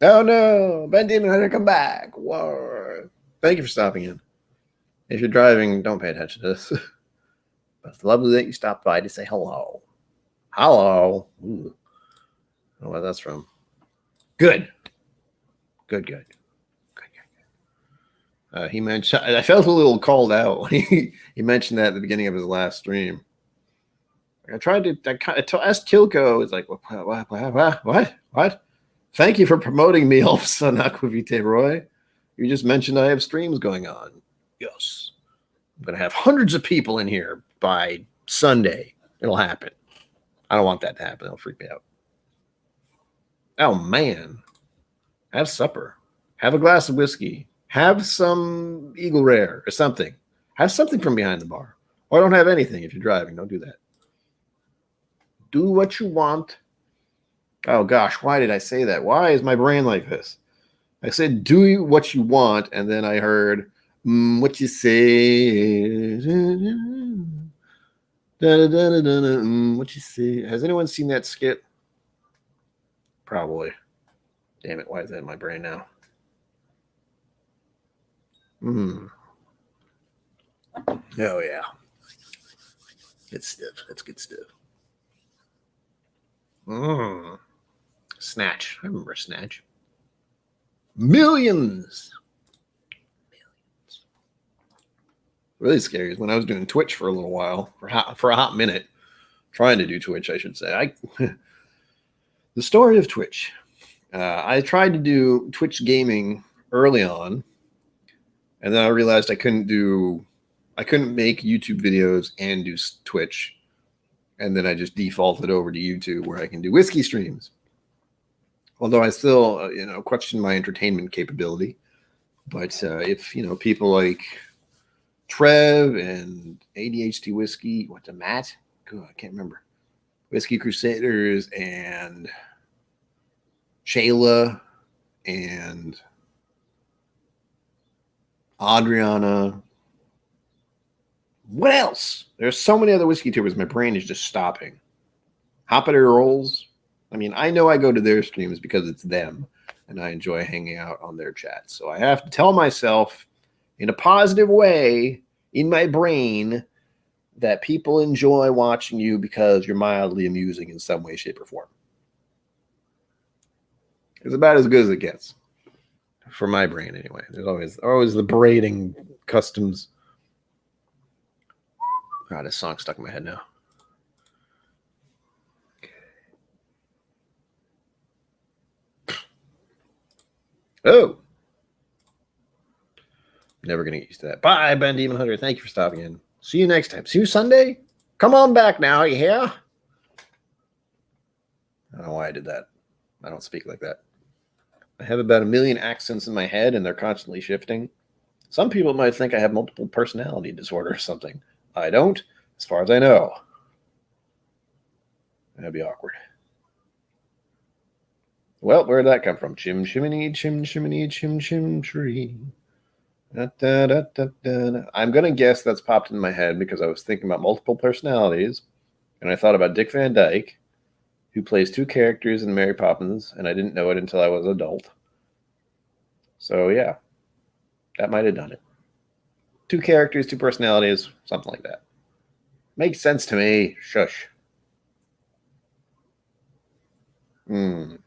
Oh no, Ben Demon had to come back. Whoa. Thank you for stopping in. If you're driving, don't pay attention to this. But it's lovely that you stopped by to say hello. Hello. Ooh. I don't know where that's from. Good. Good. He mentioned, I felt a little called out when he mentioned that at the beginning of his last stream. I tried to ask KIllco. It's like, what? Thank you for promoting me, all of a sudden, Aquavite Roy. You just mentioned I have streams going on. Yes. I'm going to have hundreds of people in here by Sunday. It'll happen. I don't want that to happen. It'll freak me out. Oh, man. Have supper. Have a glass of whiskey. Have some Eagle Rare or something. Have something from behind the bar. Or don't have anything if you're driving. Don't do that. Do what you want. Oh, gosh. Why did I say that? Why is my brain like this? I said, do what you want, and then I heard, what you say. What you say. Has anyone seen that skit? Probably. Damn it, why is that in my brain now? Oh, yeah. It's stiff. That's good stuff. Snatch. I remember Snatch. Millions. Really scary is when I was doing Twitch for a little while, for a hot minute, trying to do Twitch, I should say. The story of Twitch. I tried to do Twitch gaming early on, and then I realized I couldn't make YouTube videos and do Twitch, and then I just defaulted over to YouTube where I can do whiskey streams. Although I still, question my entertainment capability. But if, people like Trev and ADHD Whiskey, Matt? God, I can't remember. Whiskey Crusaders and Shayla and Adriana. What else? There's so many other whiskey tubers. My brain is just stopping. Hoppiter Rolls. I mean, I know I go to their streams because it's them, and I enjoy hanging out on their chat. So I have to tell myself in a positive way in my brain that people enjoy watching you because you're mildly amusing in some way, shape, or form. It's about as good as it gets. For my brain, anyway. There's always the braiding customs. God, this song's stuck in my head now. Oh. Never going to get used to that. Bye, Ben Demon Hunter. Thank you for stopping in. See you next time. See you Sunday. Come on back now. You hear? I don't know why I did that. I don't speak like that. I have about 1 million accents in my head, and they're constantly shifting. Some people might think I have multiple personality disorder or something. I don't, as far as I know. That'd be awkward. Well, where did that come from? Chim chimney, chim chimney, chim chim tree. Da, da, da, da, da. I'm going to guess that's popped in my head because I was thinking about multiple personalities, and I thought about Dick Van Dyke, who plays 2 characters in Mary Poppins, and I didn't know it until I was an adult. So, yeah, that might have done it. 2 characters, 2 personalities, something like that. Makes sense to me. Shush. Ooh.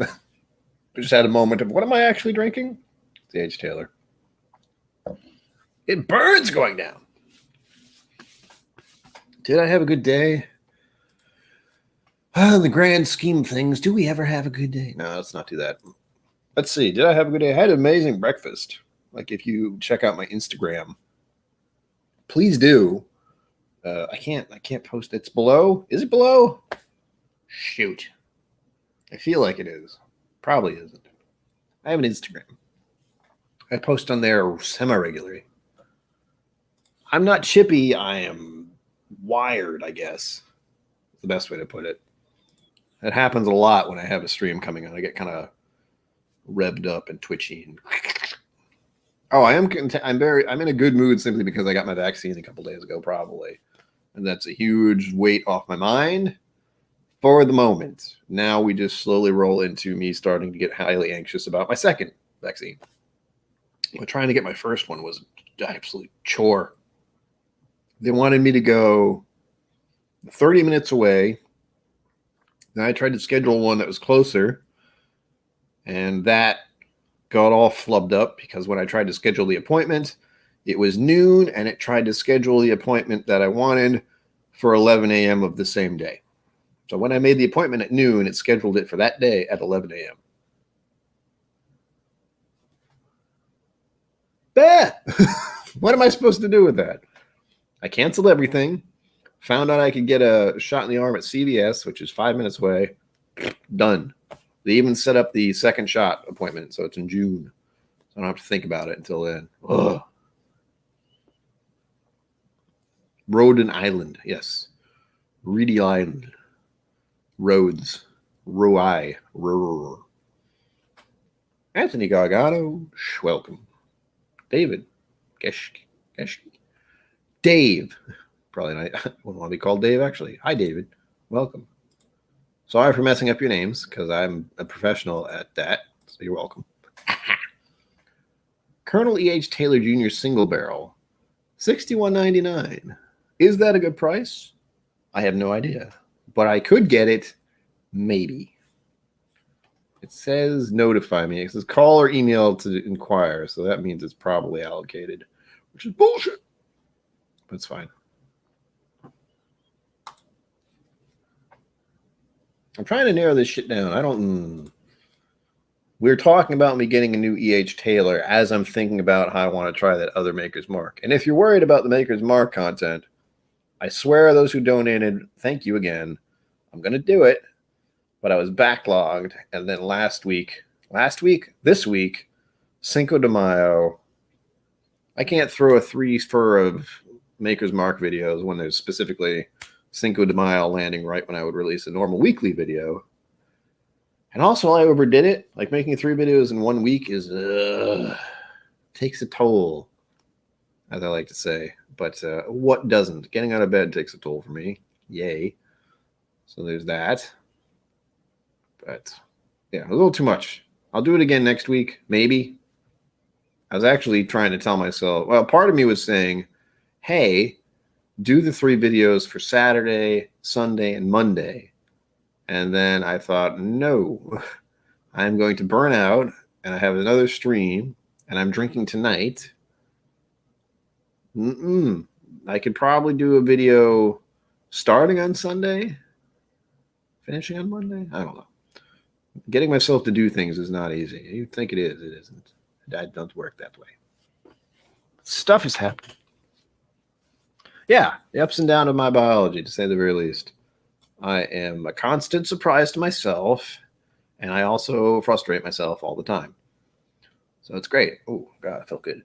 I just had a moment of, what am I actually drinking? D.H. Taylor. It burns going down. Did I have a good day? In the grand scheme of things, do we ever have a good day? No, let's not do that. Let's see. Did I have a good day? I had an amazing breakfast. Like if you check out my Instagram, please do. I can't post. It's below. Is it below? Shoot. I feel like it is. Probably isn't. I have an Instagram. I post on there semi-regularly. I'm not chippy. I am wired, I guess. That's the best way to put it. It happens a lot when I have a stream coming on. I get kind of revved up and twitchy. And oh, I'm in a good mood simply because I got my vaccine a couple days ago, probably. And that's a huge weight off my mind for the moment. Now we just slowly roll into me starting to get highly anxious about my second vaccine. But trying to get my first one was an absolute chore. They wanted me to go 30 minutes away. Then I tried to schedule one that was closer. And that got all flubbed up because when I tried to schedule the appointment, it was noon, and it tried to schedule the appointment that I wanted for 11 a.m. of the same day. So when I made the appointment at noon, it scheduled it for that day at 11 a.m. Bad. What am I supposed to do with that? I canceled everything, found out I could get a shot in the arm at CVS, which is 5 minutes away. Done. They even set up the second shot appointment, so it's in June. So I don't have to think about it until then. Ugh. Rhode Island, yes. Reedy Island. Rhodes. Roi. Anthony Gargano. Welcome. David. Geschke. Dave. Probably not. I wouldn't want to be called Dave, actually. Hi, David. Welcome. Sorry for messing up your names, because I'm a professional at that, so you're welcome. Colonel E.H. Taylor Jr. Single Barrel. $61.99. Is that a good price? I have no idea. But I could get it, maybe. It says notify me. It says call or email to inquire, so that means it's probably allocated, which is bullshit. But it's fine. I'm trying to narrow this shit down. We're talking about me getting a new E.H. Taylor as I'm thinking about how I want to try that other Maker's Mark. And if you're worried about the Maker's Mark content, I swear those who donated, thank you again. I'm going to do it. But I was backlogged. And then this week, Cinco de Mayo, I can't throw a 3 fur of Maker's Mark videos when there's specifically Cinco de Mayo landing right when I would release a normal weekly video. And also I overdid it. Like making 3 videos in 1 week is takes a toll, as I like to say. But what doesn't? Getting out of bed takes a toll for me. Yay. So there's that. But yeah, a little too much. I'll do it again next week, maybe. I was actually trying to tell myself, well, part of me was saying, hey, do the 3 videos for Saturday, Sunday, and Monday. And then I thought, no, I'm going to burn out, and I have another stream, and I'm drinking tonight. I could probably do a video starting on Sunday, finishing on Monday. I don't know. Getting myself to do things is not easy. You think it is. It isn't. I don't work that way. Stuff is happening. Yeah, the ups and downs of my biology, to say the very least. I am a constant surprise to myself, and I also frustrate myself all the time. So it's great. Oh, God, I felt good.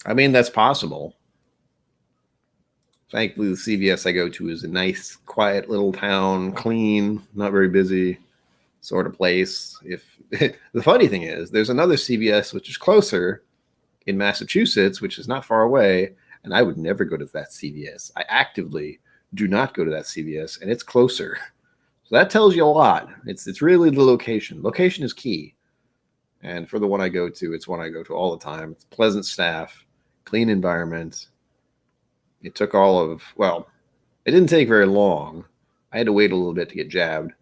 I mean, that's possible. Thankfully, the CVS I go to is a nice, quiet little town, clean, not very busy sort of place. The funny thing is, there's another CVS which is closer in Massachusetts, which is not far away, and I would never go to that CVS. I actively do not go to that CVS, and it's closer. So that tells you a lot. It's really the location. Location is key. And for the one I go to, it's one I go to all the time. It's pleasant staff, clean environment. It took it didn't take very long. I had to wait a little bit to get jabbed.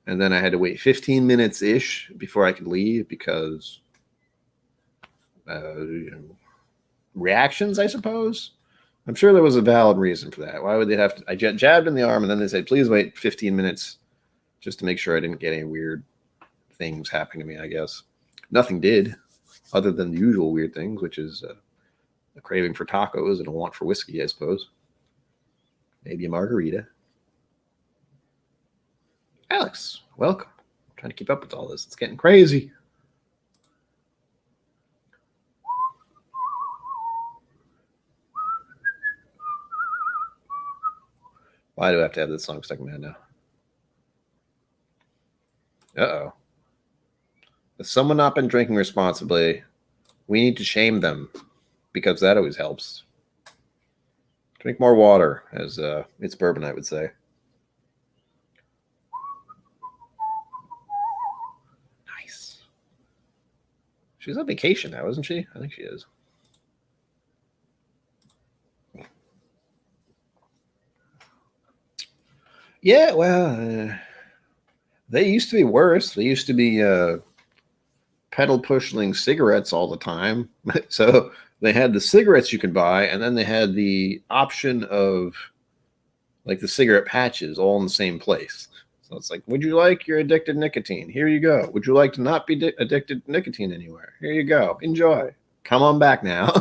And then I had to wait 15 minutes-ish before I could leave because reactions, I suppose. I'm sure there was a valid reason for that. Why would they have to? I jabbed in the arm, and then they said, please wait 15 minutes just to make sure I didn't get any weird things happening to me, I guess. Nothing did, other than the usual weird things, which is a craving for tacos and a want for whiskey, I suppose. Maybe a margarita. Alex, welcome. I'm trying to keep up with all this. It's getting crazy. Why do I have to have this song stuck in my head now? Uh-oh. If someone not been drinking responsibly, we need to shame them because that always helps. Drink more water, as it's bourbon, I would say. Nice. She's on vacation now, isn't she? I think she is. Yeah, well, they used to be worse. They used to be pedal pushing cigarettes all the time. So they had the cigarettes you could buy, and then they had the option of like the cigarette patches all in the same place. So it's like, would you like your addicted nicotine? Here you go. Would you like to not be addicted to nicotine anywhere? Here you go. Enjoy. Come on back now.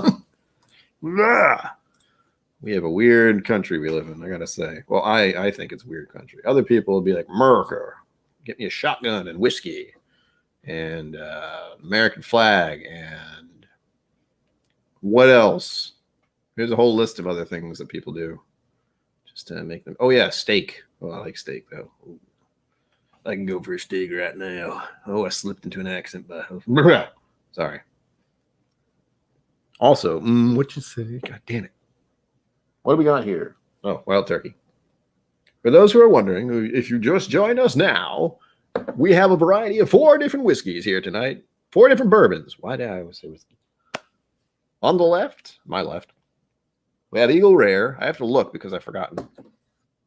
We have a weird country we live in, I gotta say. Well, I think it's a weird country. Other people will be like, America, get me a shotgun and whiskey and American flag and what else? There's a whole list of other things that people do just to make them. Oh yeah, steak. Oh, I like steak though. Ooh. I can go for a steak right now. Oh, I slipped into an accent, but sorry. Also, what you say? God damn it. What do we got here? Oh, wild turkey. For those who are wondering, if you just joined us now, we have a variety of 4 different whiskeys here tonight. 4 different bourbons. Why did I always say whiskey? On the left, my left, we have Eagle Rare. I have to look because I've forgotten.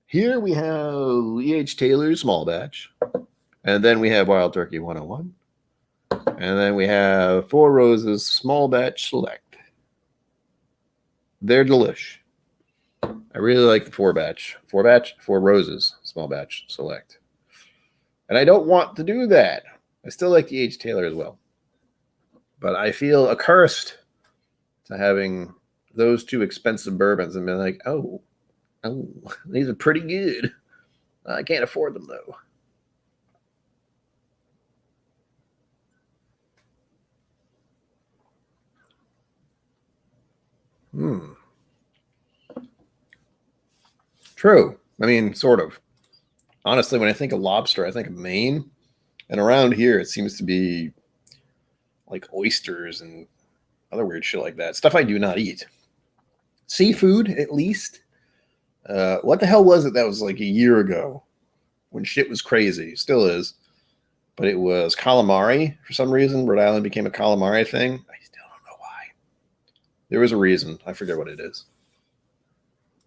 Here we have E.H. Taylor's small batch. And then we have Wild Turkey 101. And then we have Four Roses small batch select. They're delish. I really like the Four Roses small batch select. And I don't want to do that. I still like the H. Taylor as well. But I feel accursed to having those 2 expensive bourbons and be like, oh, these are pretty good. I can't afford them though. True. I mean, sort of. Honestly, when I think of lobster, I think of Maine. And around here, it seems to be like oysters and other weird shit like that. Stuff I do not eat. Seafood, at least. What the hell was it that was like a year ago when shit was crazy? Still is. But it was calamari. For some reason, Rhode Island became a calamari thing. I still don't know why. There was a reason. I forget what it is.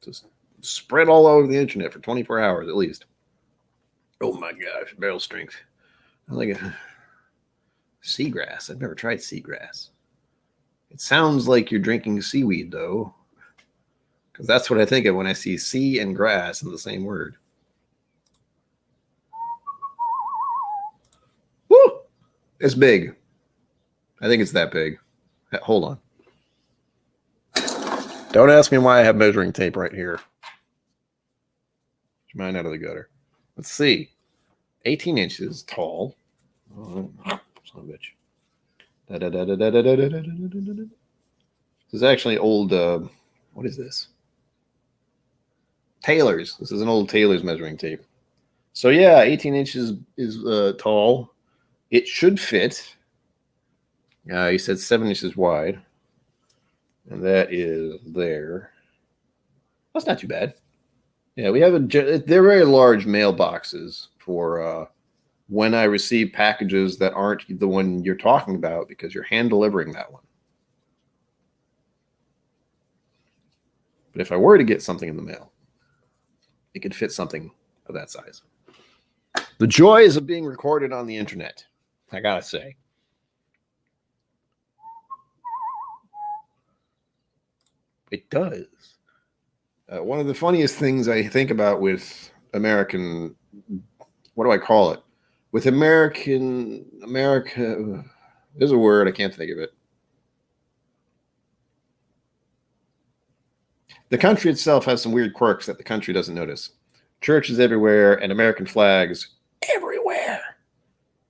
Just spread all over the internet for 24 hours at least. Oh my gosh, barrel strength. I like a seagrass. I've never tried seagrass. It sounds like you're drinking seaweed though, because that's what I think of when I see sea and grass in the same word. Woo! It's big. I think it's that big. Hold on. Don't ask me why I have measuring tape right here. Get your mind out of the gutter. Let's see. 18 inches tall. Oh, son of a bitch. This is actually old. What is this? Taylor's. This is an old Taylor's measuring tape. So yeah, 18 inches is tall. It should fit. He said 7 inches wide. And that is there. That's not too bad. Yeah, we have they're very large mailboxes for when I receive packages that aren't the one you're talking about because you're hand delivering that one. But if I were to get something in the mail, it could fit something of that size. The joys of being recorded on the internet, I gotta say. It does. One of the funniest things I think about with American, what do I call it? With America, there's a word, I can't think of it. The country itself has some weird quirks that the country doesn't notice. Churches everywhere and American flags everywhere.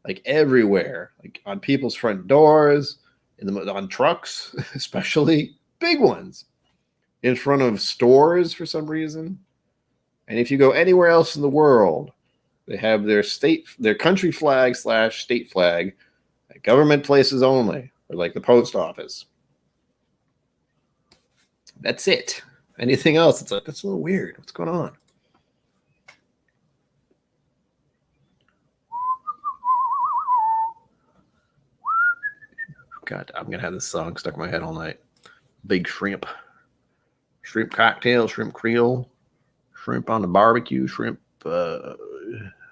Like everywhere. Like on people's front doors, on trucks, especially big ones. In front of stores for some reason. And if you go anywhere else in the world, they have their country flag / state flag at government places only, or like the post office. That's it. Anything else, it's like, that's a little weird. What's going on? God, I'm going to have this song stuck in my head all night. Big shrimp. Shrimp cocktail, shrimp creole, shrimp on the barbecue, shrimp. I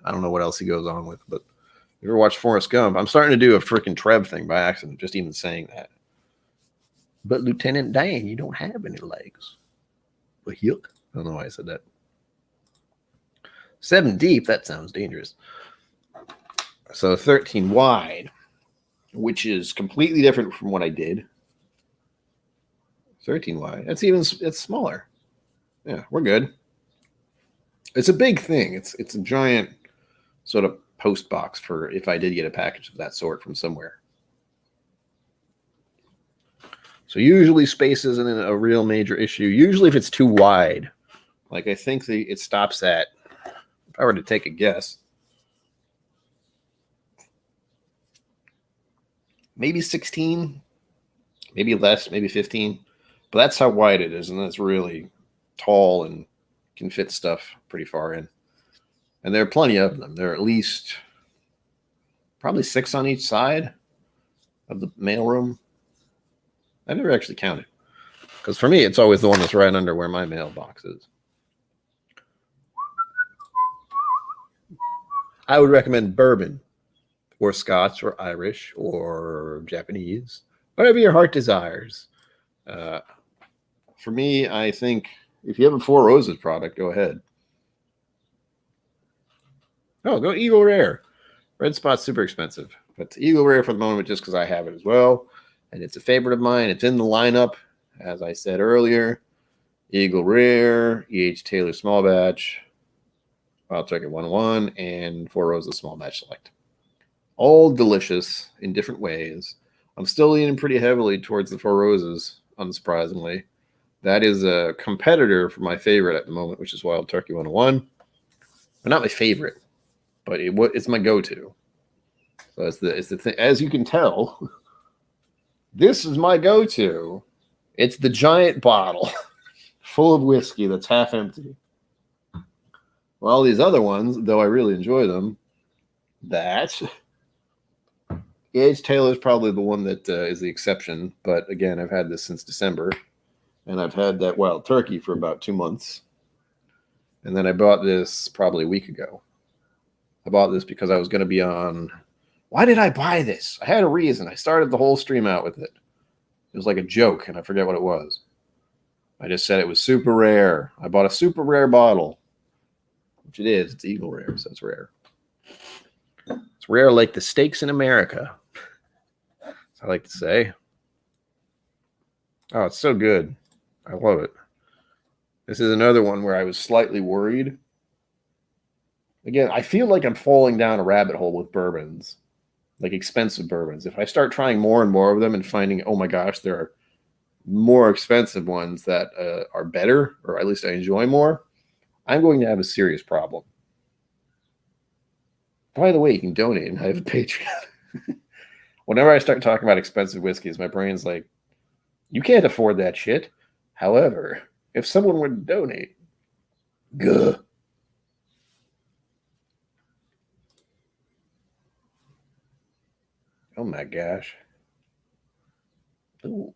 don't know what else he goes on with, but you ever watch Forrest Gump? I'm starting to do a freaking Trev thing by accident, just even saying that. But Lieutenant Dan, you don't have any legs. But I don't know why I said that. 7 deep, that sounds dangerous. So 13 wide, which is completely different from what I did. 13 wide. It's smaller. Yeah, we're good. It's a big thing. It's a giant sort of post box for if I did get a package of that sort from somewhere. So usually space isn't a real major issue. Usually if it's too wide, like I think it stops at, if I were to take a guess, maybe 16, maybe less, maybe 15. But that's how wide it is, and that's really tall and can fit stuff pretty far in. And there are plenty of them. There are at least probably 6 on each side of the mailroom. I never actually counted. Because for me, it's always the one that's right under where my mailbox is. I would recommend bourbon or Scotch or Irish or Japanese, whatever your heart desires. For me, I think if you have a Four Roses product, go ahead. Oh, go Eagle Rare. Red Spot's super expensive, but Eagle Rare for the moment just because I have it as well. And it's a favorite of mine. It's in the lineup, as I said earlier. Eagle Rare, E.H. Taylor Small Batch, Wild Turkey 101, and Four Roses Small Batch Select. All delicious in different ways. I'm still leaning pretty heavily towards the Four Roses, unsurprisingly. That is a competitor for my favorite at the moment, which is Wild Turkey 101. But not my favorite, but it's my go-to. So it's the thing. As you can tell, this is my go-to. It's the giant bottle full of whiskey that's half empty. Well, all these other ones, though I really enjoy them, E.H. Taylor is probably the one that is the exception. But again, I've had this since December. And I've had that Wild Turkey for about 2 months. And then I bought this probably a week ago. I bought this because I was going to be on... Why did I buy this? I had a reason. I started the whole stream out with it. It was like a joke, and I forget what it was. I just said it was super rare. I bought a super rare bottle. Which it is. It's Eagle Rare, so it's rare. It's rare like the steaks in America. I like to say. Oh, it's so good. I love it. This is another one where I was slightly worried. Again, I feel like I'm falling down a rabbit hole with bourbons, like expensive bourbons. If I start trying more and more of them and finding, oh my gosh, there are more expensive ones that are better, or at least I enjoy more, I'm going to have a serious problem. By the way, you can donate, and I have a Patreon. Whenever I start talking about expensive whiskeys, my brain's like, you can't afford that shit. However, if someone were to donate, gah. Oh my gosh. Ooh.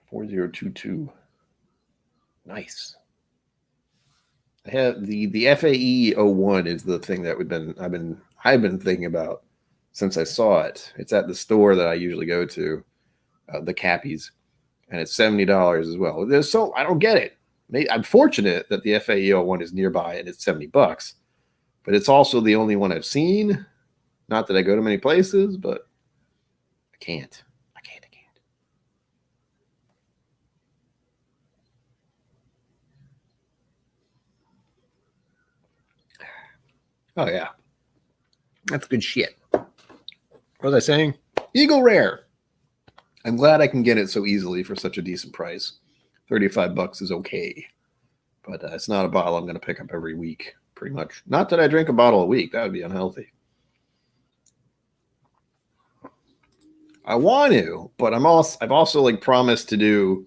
4022. Nice. I have the FAE 01 is the thing that I've been thinking about since I saw it. It's at the store that I usually go to, the Cappies, and it's $70 as well. So I don't get it. I'm fortunate that the FAE 01 is nearby and it's $70, but it's also the only one I've seen. Not that I go to many places, but I can't. Oh, yeah. That's good shit. What was I saying? Eagle Rare. I'm glad I can get it so easily for such a decent price. $35 is okay. But it's not a bottle I'm going to pick up every week, pretty much. Not that I drink a bottle a week. That would be unhealthy. I want to, but I've also like promised to do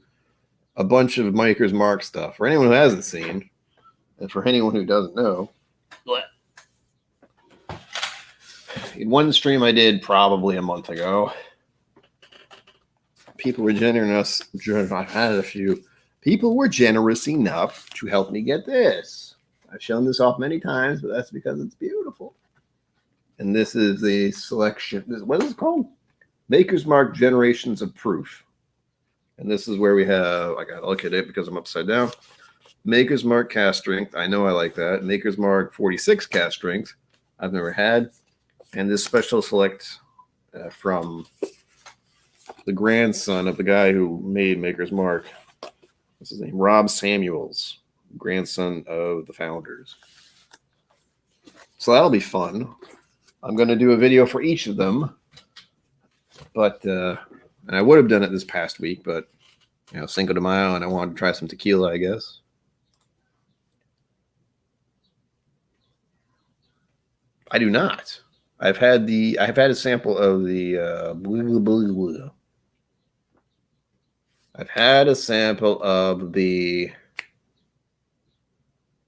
a bunch of Maker's Mark stuff. For anyone who hasn't seen, and for anyone who doesn't know, in one stream I did probably a month ago, people were generous. I've had a few. People were generous enough to help me get this. I've shown this off many times, but that's because it's beautiful. And this is the selection. What is it called? Maker's Mark Generations of Proof. And this is where we have, I got to look at it because I'm upside down. Maker's Mark Cast Strength. I know I like that. Maker's Mark 46 Cast Strength. I've never had. And this special select from the grandson of the guy who made Maker's Mark. What's his name? Rob Samuels, grandson of the founders. So that'll be fun. I'm going to do a video for each of them. But, and I would have done it this past week, but, Cinco de Mayo, and I wanted to try some tequila, I guess. I do not. I've had a sample of the I've had a sample of the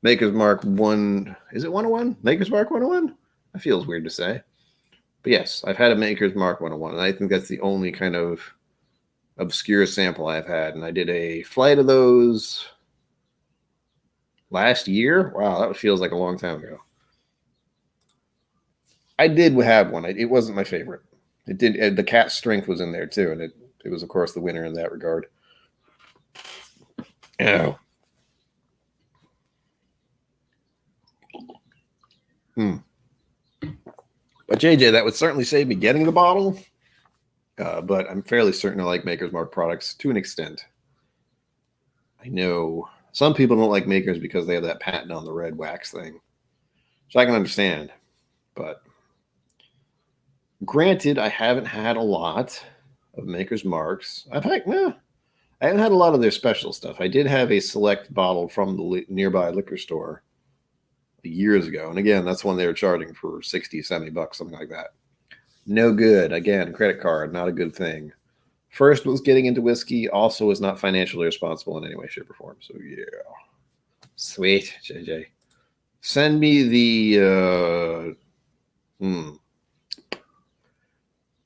Maker's Mark 1. Is it 101? Maker's Mark 101? That feels weird to say. But yes, I've had a Maker's Mark 101, and I think that's the only kind of obscure sample I've had. And I did a flight of those last year. Wow, that feels like a long time ago. I did have one. It wasn't my favorite. It did. The Cat Strength was in there too, and it was, of course, the winner in that regard. Oh. But JJ, that would certainly save me getting the bottle. But I'm fairly certain I like Maker's Mark products to an extent. I know some people don't like Maker's because they have that patent on the red wax thing, which I can understand. But granted, I haven't had a lot of Maker's Marks. I haven't had a lot of their special stuff. I did have a select bottle from the nearby liquor store years ago. And again, that's one they were charging for $60, $70, something like that. No good. Again, credit card, not a good thing. First was getting into whiskey, also is not financially responsible in any way, shape, or form. So yeah. Sweet, JJ. Send me the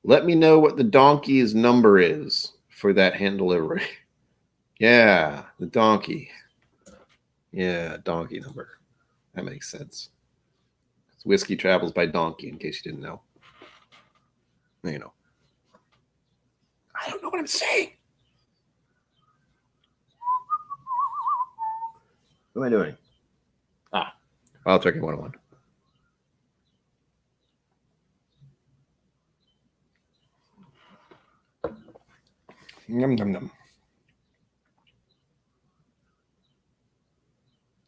let me know what the donkey's number is for that hand delivery. Yeah, the donkey. Yeah, donkey number. That makes sense. Whiskey travels by donkey, in case you didn't know. I don't know what I'm saying. What am I doing? Wild Turkey 101. Yum, yum, yum.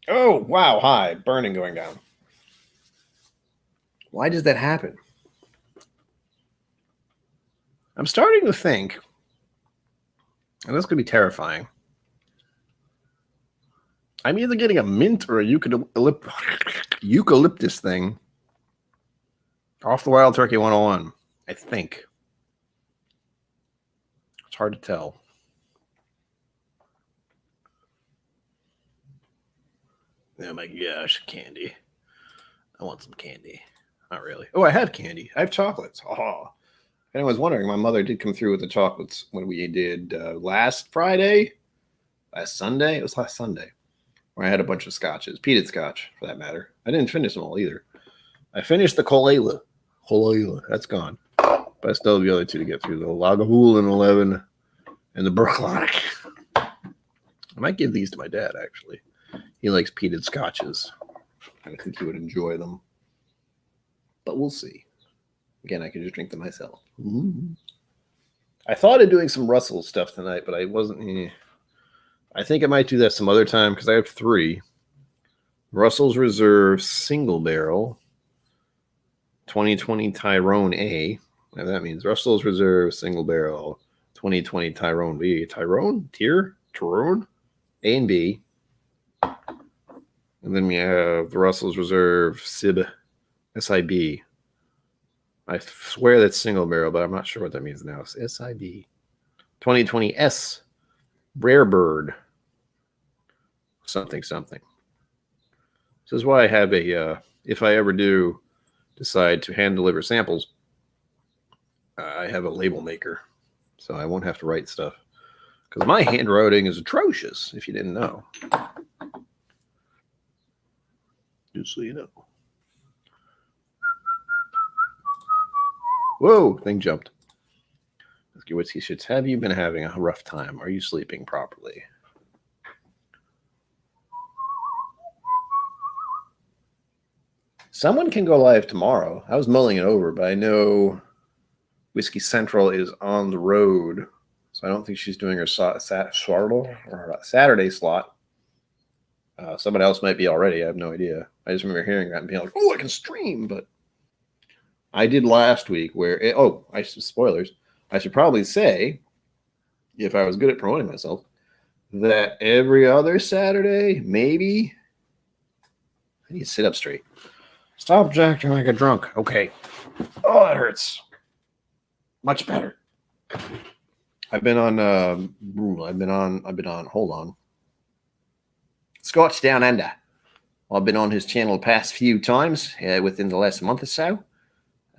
Oh, wow. Hi. Burning going down. Why does that happen? I'm starting to think, and this could be terrifying, I'm either getting a mint or a eucalyptus thing off the Wild Turkey 101, I think. It's hard to tell. Oh my gosh, candy. I want some candy. Not really. Oh, I have candy. I have chocolates. Oh. If anyone's wondering, my mother did come through with the chocolates when we did last Sunday. It was last Sunday. where I had a bunch of scotches, peated scotch for that matter. I didn't finish them all either. I finished the Colala. That's gone. But I still have the other two to get through, the Lagavulin 11 and the Berklock. I might give these to my dad, actually. He likes peated scotches. I think he would enjoy them. But we'll see. Again, I could just drink them myself. Ooh. I thought of doing some Russell stuff tonight, but I wasn't. I think I might do that some other time because I have 3. Russell's Reserve Single Barrel 2020 Tyrone A. Whatever that means. Russell's Reserve Single Barrel 2020 Tyrone B. Tyrone? A and B. And then we have the Russell's Reserve SIB. I swear that's single barrel, but I'm not sure what that means now. It's SIB. 2020 S. Rare Bird. Something. This is why I have a, if I ever do decide to hand deliver samples, I have a label maker. So I won't have to write stuff. Because my handwriting is atrocious, if you didn't know. Just so you know. Whoa, thing jumped. Whiskey shits. Have you been having a rough time? Are you sleeping properly? Someone can go live tomorrow. I was mulling it over, but I know Whiskey Central is on the road. So I don't think she's doing her Saturday slot. Someone else might be already. I have no idea. I just remember hearing that and being like, oh, I can stream. But I did last week where, spoilers. I should probably say, if I was good at promoting myself, that every other Saturday, maybe, I need to sit up straight. Stop acting like a drunk. Okay. Oh, that hurts. Much better. I've been on, hold on. Scotch Down Under. I've been on his channel the past few times within the last month or so.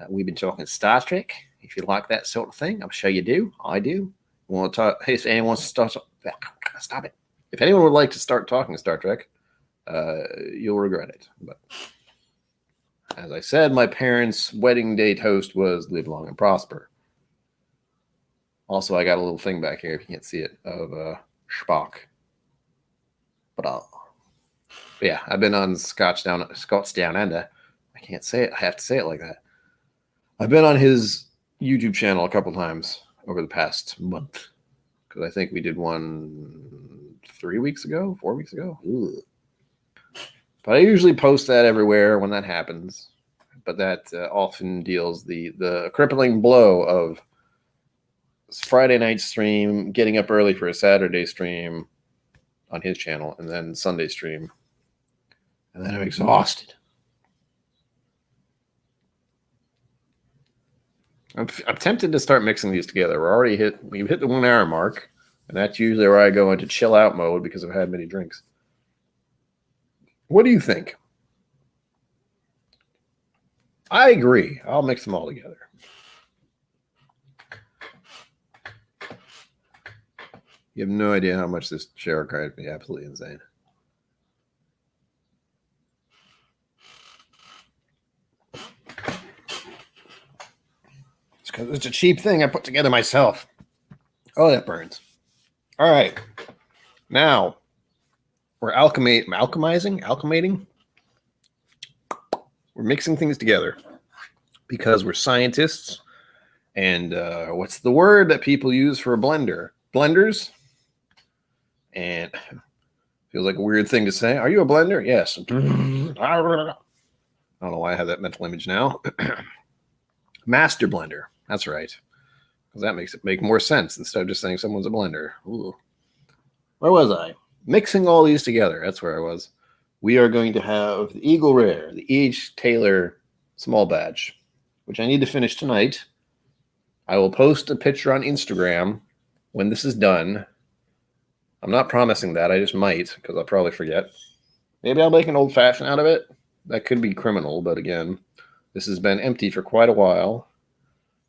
We've been talking Star Trek. If you like that sort of thing, I'm sure you do. I do. Want to talk? If anyone wants to start, stop it. If anyone would like to start talking Star Trek, you'll regret it. But as I said, my parents' wedding day toast was "Live long and prosper." Also, I got a little thing back here, if you can't see it, of Spock. But yeah, I've been on Scotch Down Under. I can't say it. I have to say it like that. I've been on his YouTube channel a couple times over the past month because I think we did one 4 weeks ago. Ugh. But I usually post that everywhere when that happens. But that often deals the crippling blow of Friday night stream, getting up early for a Saturday stream on his channel, and then Sunday stream. And then I'm exhausted. I'm tempted to start mixing these together. We've hit the 1 hour mark, and that's usually where I go into chill out mode because I've had many drinks. What do you think? I agree. I'll mix them all together. You have no idea how much this share drives me absolutely insane. It's because it's a cheap thing I put together myself. Oh, that burns. All right. Now, we're alchemizing. We're mixing things together because we're scientists. And what's the word that people use for a blender? Blenders. And feels like a weird thing to say. Are you a blender? Yes. I don't know why I have that mental image now. Master blender. That's right. Because that makes it make more sense instead of just saying someone's a blender. Ooh. Where was I? Mixing all these together. That's where I was. We are going to have the Eagle Rare, the E.H. Taylor small batch, which I need to finish tonight. I will post a picture on Instagram when this is done. I'm not promising that. I just might, because I'll probably forget. Maybe I'll make an old-fashioned out of it. That could be criminal, but again, this has been empty for quite a while.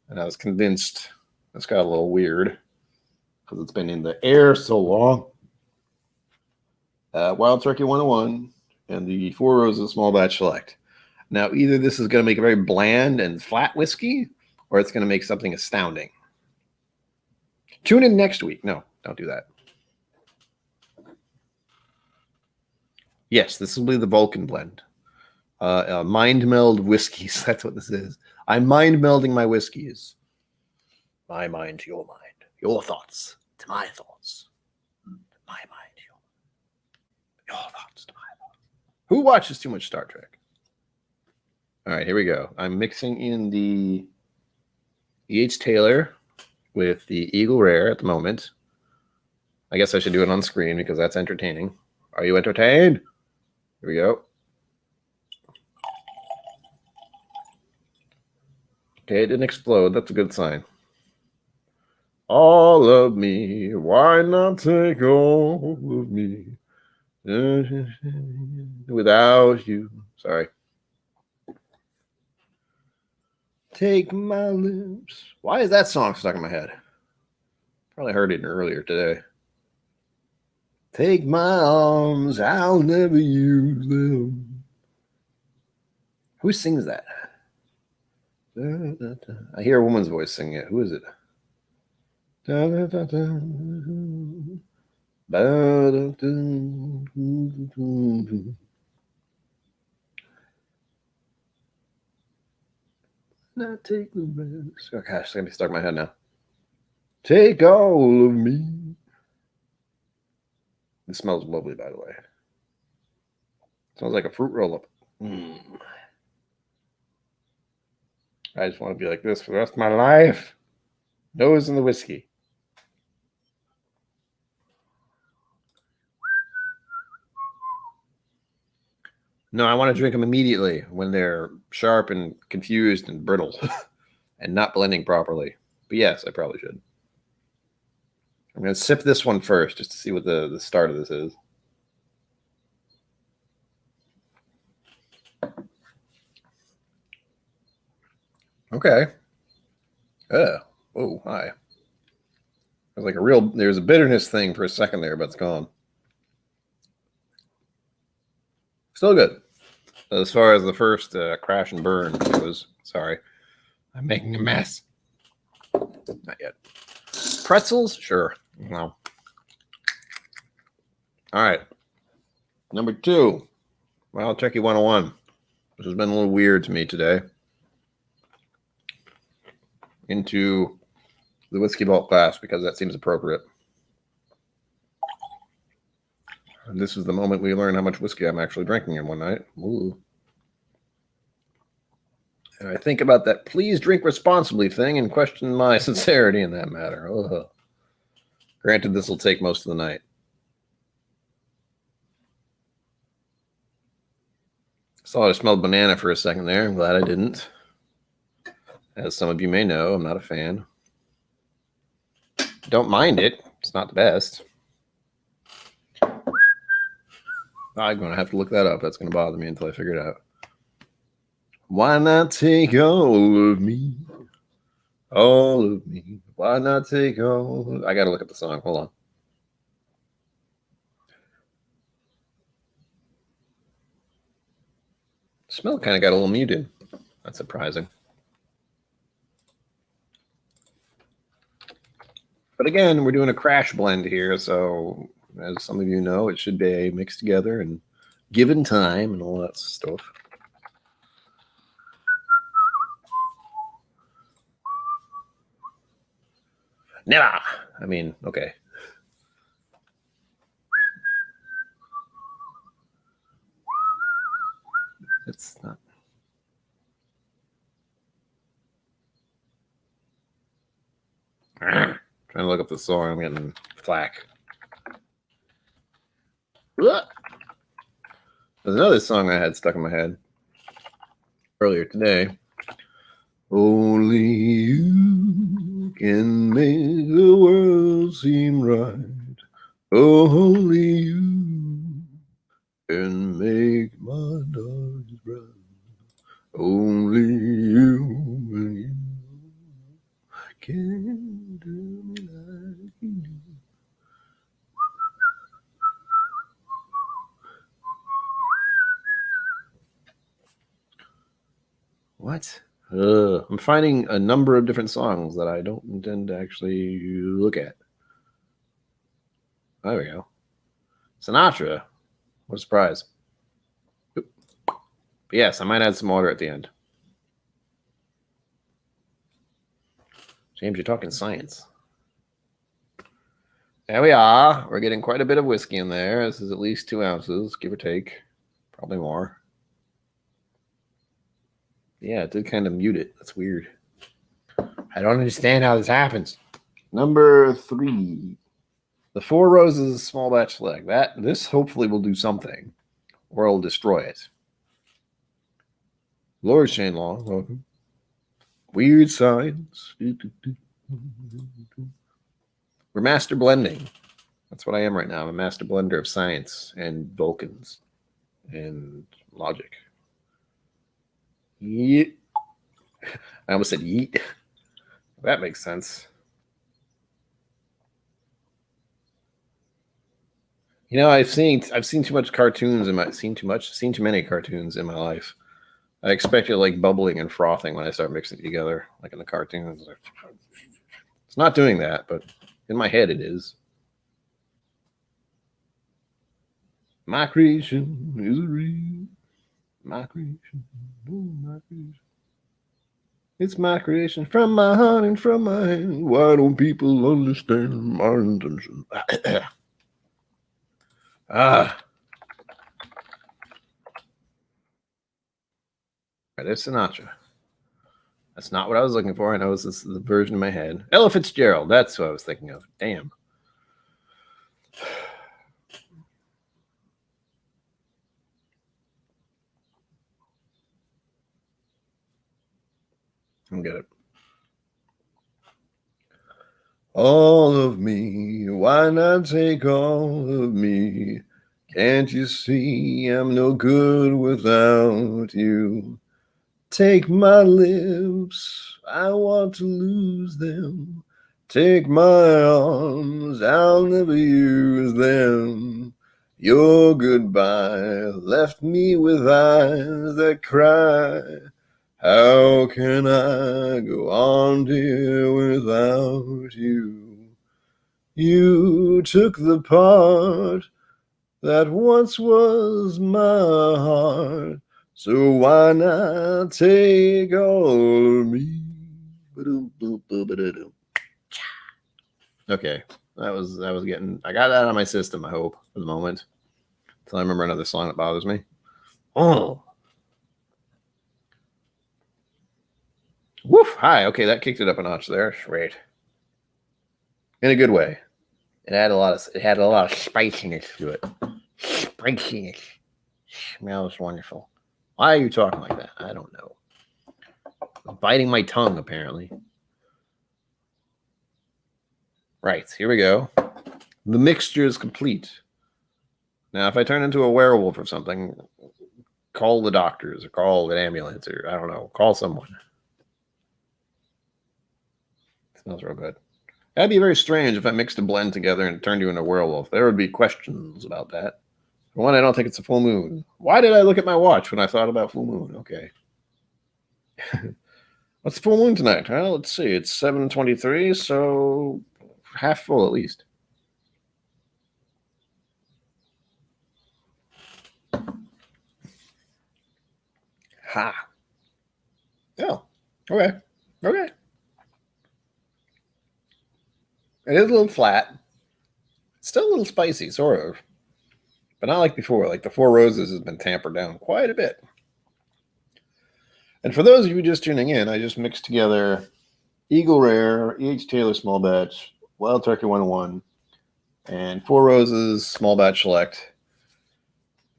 And I was convinced this got a little weird because it's been in the air so long. Wild Turkey 101, and the Four Roses Small Batch Select. Now, either this is going to make a very bland and flat whiskey, or it's going to make something astounding. Tune in next week. No, don't do that. Yes, this will be the Vulcan blend. Mind meld whiskeys. That's what this is. I'm mind melding my whiskeys. My mind to your mind. Your thoughts to my thoughts. My mind to your thoughts to my thoughts. Who watches too much Star Trek? All right, here we go. I'm mixing in the E.H. Taylor with the Eagle Rare at the moment. I guess I should do it on screen because that's entertaining. Are you entertained? Here we go. Okay, it didn't explode. That's a good sign. All of me, why not take all of me without you? Sorry. Take my lips. Why is that song stuck in my head? Probably heard it earlier today. Take my arms, I'll never use them. Who sings that? I hear a woman's voice singing it. Who is it? Not take the risk. Oh gosh, it's gonna be stuck in my head now. Take all of me. It smells lovely, by the way. It smells like a fruit roll-up. I just want to be like this for the rest of my life. Nose in the whiskey. No, I want to drink them immediately when they're sharp and confused and brittle and not blending properly. But yes, I probably should. I'm going to sip this one first just to see what the start of this is. Okay. Oh, hi. There's like there's a bitterness thing for a second there, but it's gone. Still good. As far as the first crash and burn goes, sorry. I'm making a mess. Not yet. Pretzels? Sure. No. All right. Number 2. Wild Turkey 101. This has been a little weird to me today. Into the Whiskey Vault glass because that seems appropriate. And this is the moment we learn how much whiskey I'm actually drinking in one night. Ooh. And I think about that please drink responsibly thing and question my sincerity in that matter. Ugh. Granted, this will take most of the night. Thought I smelled banana for a second there. I'm glad I didn't. As some of you may know, I'm not a fan. Don't mind it. It's not the best. I'm going to have to look that up. That's going to bother me until I figure it out. Why not take all of me? All of me. Why not take all? I got to look at the song. Hold on. Smell kind of got a little muted. That's surprising. But again, we're doing a crash blend here, so as some of you know, it should be mixed together and given time and all that stuff. Never. I mean, okay. It's not. Trying to look up the song. I'm getting flack. There's another song I had stuck in my head earlier today. Only you can make the world seem right. Only you can make my darkness bright. Only you and you can do me like you do. What? I'm finding a number of different songs that I don't intend to actually look at. There we go. Sinatra. What a surprise. But yes, I might add some water at the end. James, you're talking science. There we are. We're getting quite a bit of whiskey in there. This is at least 2 ounces, give or take. Probably more. Yeah, it did kind of mute it. That's weird. I don't understand how this happens. Number 3. The Four Roses small batch select. This hopefully will do something, or it'll destroy it. Lord Shane Long, welcome. Weird Science. We're master blending. That's what I am right now. I'm a master blender of science and Vulcans and logic. Yeet. I almost said yeet. That makes sense. You know, I've seen too much cartoons seen too many cartoons in my life. I expect it like bubbling and frothing when I start mixing it together, like in the cartoons. It's not doing that, but in my head it is. My creation is real. My creation. Oh, my creation. It's my creation from my heart and from my hand. Why don't people understand my intention? There's Sinatra. That's not what I was looking for. I know this is the version in my head. Ella Fitzgerald. That's what I was thinking of. Damn. I get it. All of me, why not take all of me? Can't you see I'm no good without you? Take my lips, I want to lose them. Take my arms, I'll never use them. Your goodbye left me with eyes that cry. How can I go on, dear, without you? You took the part that once was my heart, so why not take all of me? Okay, that was getting. I got that out of my system. I hope for the moment, until I remember another song that bothers me. Oh. Woof! Hi. Okay, that kicked it up a notch there. Great. In a good way. It had a lot of spiciness to it. Spiciness. Smells wonderful. Why are you talking like that? I don't know. I'm biting my tongue, apparently. Right, here we go. The mixture is complete. Now, if I turn into a werewolf or something, call the doctors or call an ambulance or I don't know. Call someone. It smells real good. That'd be very strange if I mixed a blend together and turned you into a werewolf. There would be questions about that. For one, I don't think it's a full moon. Why did I look at my watch when I thought about full moon? Okay. What's the full moon tonight? Well, let's see. It's 7:23, so half full at least. Ha. Oh, okay. Okay. It is a little flat. It's still a little spicy, sort of. But not like before. Like the Four Roses has been tampered down quite a bit. And for those of you just tuning in, I just mixed together Eagle Rare, E.H. Taylor Small Batch, Wild Turkey 101, and Four Roses Small Batch Select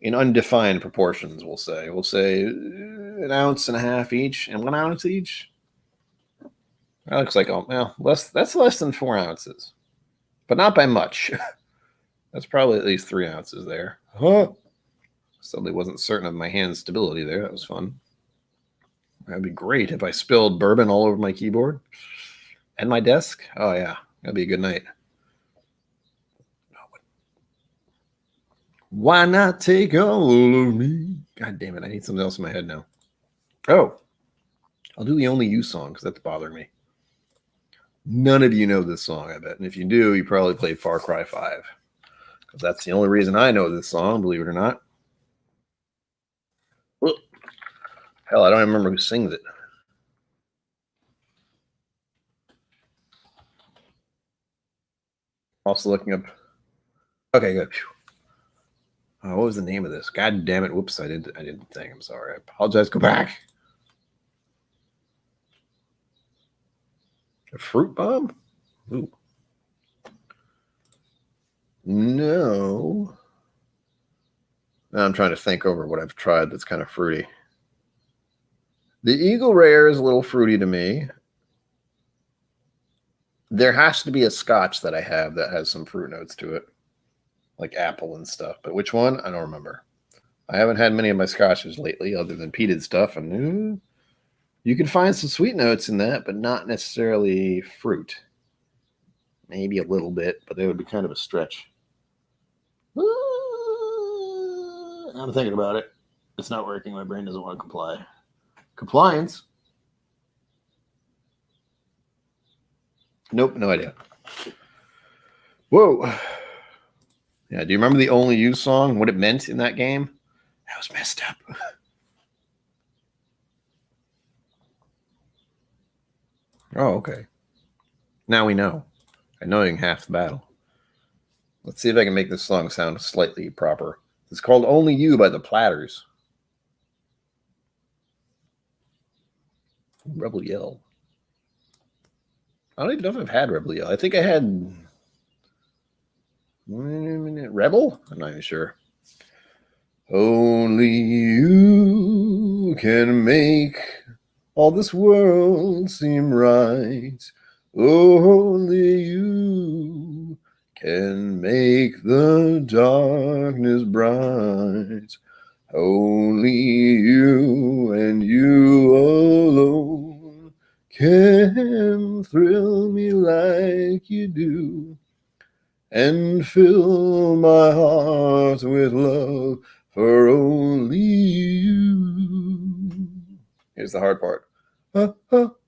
in undefined proportions, we'll say. We'll say 1.5 ounces each and 1 ounce each. That looks like, oh, well, that's less than 4 ounces, but not by much. That's probably at least 3 ounces there. Huh? Suddenly wasn't certain of my hand stability there. That was fun. That'd be great if I spilled bourbon all over my keyboard and my desk. Oh, yeah. That'd be a good night. Why not take all of me? God damn it. I need something else in my head now. Oh. I'll do the Only You song because that's bothering me. None of you know this song, I bet. And if you do, you probably played Far Cry 5. Because that's the only reason I know this song, believe it or not. Well, hell, I don't even remember who sings it. Also looking up. Okay, good. What was the name of this? God damn it. Whoops, I didn't think. I'm sorry. I apologize. Go back. A fruit bomb? Ooh. No. Now I'm trying to think over what I've tried that's kind of fruity. The Eagle Rare is a little fruity to me. There has to be a scotch that I have that has some fruit notes to it, like apple and stuff. But which one? I don't remember. I haven't had many of my scotches lately other than peated stuff. And you can find some sweet notes in that, but not necessarily fruit. Maybe a little bit, but it would be kind of a stretch. I'm thinking about it. It's not working. My brain doesn't want to comply. Compliance? Nope, no idea. Whoa. Yeah, do you remember the Only You song? What it meant in that game? That was messed up. Oh, okay. Now we know. I know half the battle. Let's see if I can make this song sound slightly proper. It's called Only You by the Platters. Rebel Yell. I don't even know if I've had Rebel Yell. I think I had Rebel? I'm not even sure. Only you can make all this world seem right. Only you can make the darkness bright. Only you and you alone can thrill me like you do and fill my heart with love for only you. Here's the hard part.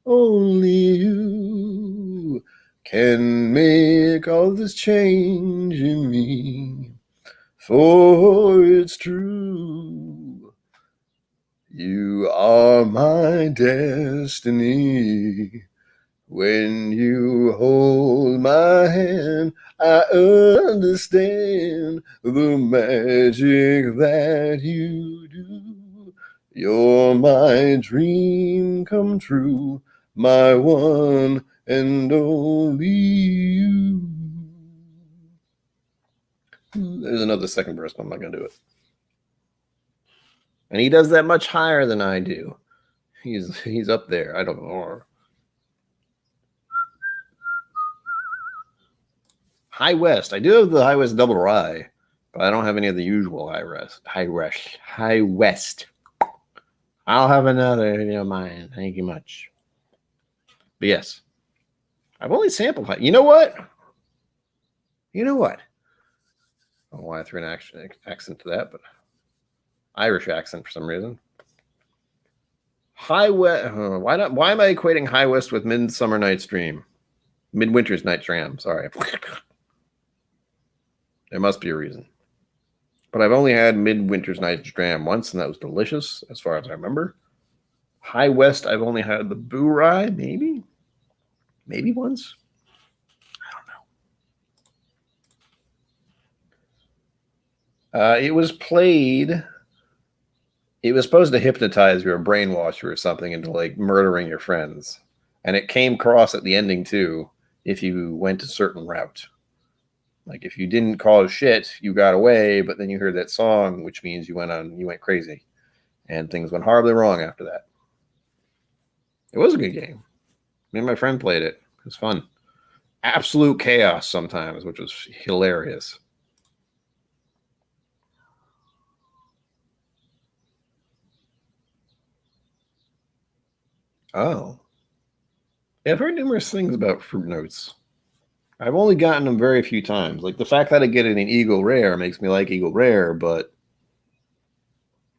Only you can make all this change in me, for it's true. You are my destiny. When you hold my hand, I understand the magic that you do. You're my dream come true, my one and only you. There's another second verse, but I'm not going to do it. And he does that much higher than I do. He's up there. I don't know. High West. I do have the High West double rye, but I don't have any of the usual High West. I'll have another if you don't mind. Thank you much. But yes, I've only sampled. You know what? I don't know why I threw an accent to that, but Irish accent for some reason. High West. Why not? Why am I equating High West with Midsummer Night's Dream? Midwinter's Night's Dream. Sorry. There must be a reason. But I've only had Midwinter's Night's Dream once, and that was delicious, as far as I remember. High West, I've only had the Boo Rye, maybe? Maybe once? I don't know. It was played... It was supposed to hypnotize you or brainwash you or something into, like, murdering your friends. And it came across at the ending, too, if you went a certain route. Like, if you didn't cause shit, you got away, but then you heard that song, which means you went crazy. And things went horribly wrong after that. It was a good game. Me and my friend played it. It was fun. Absolute chaos sometimes, which was hilarious. Oh. Yeah, I've heard numerous things about fruit notes. I've only gotten them very few times. Like, the fact that I get it in Eagle Rare makes me like Eagle Rare, but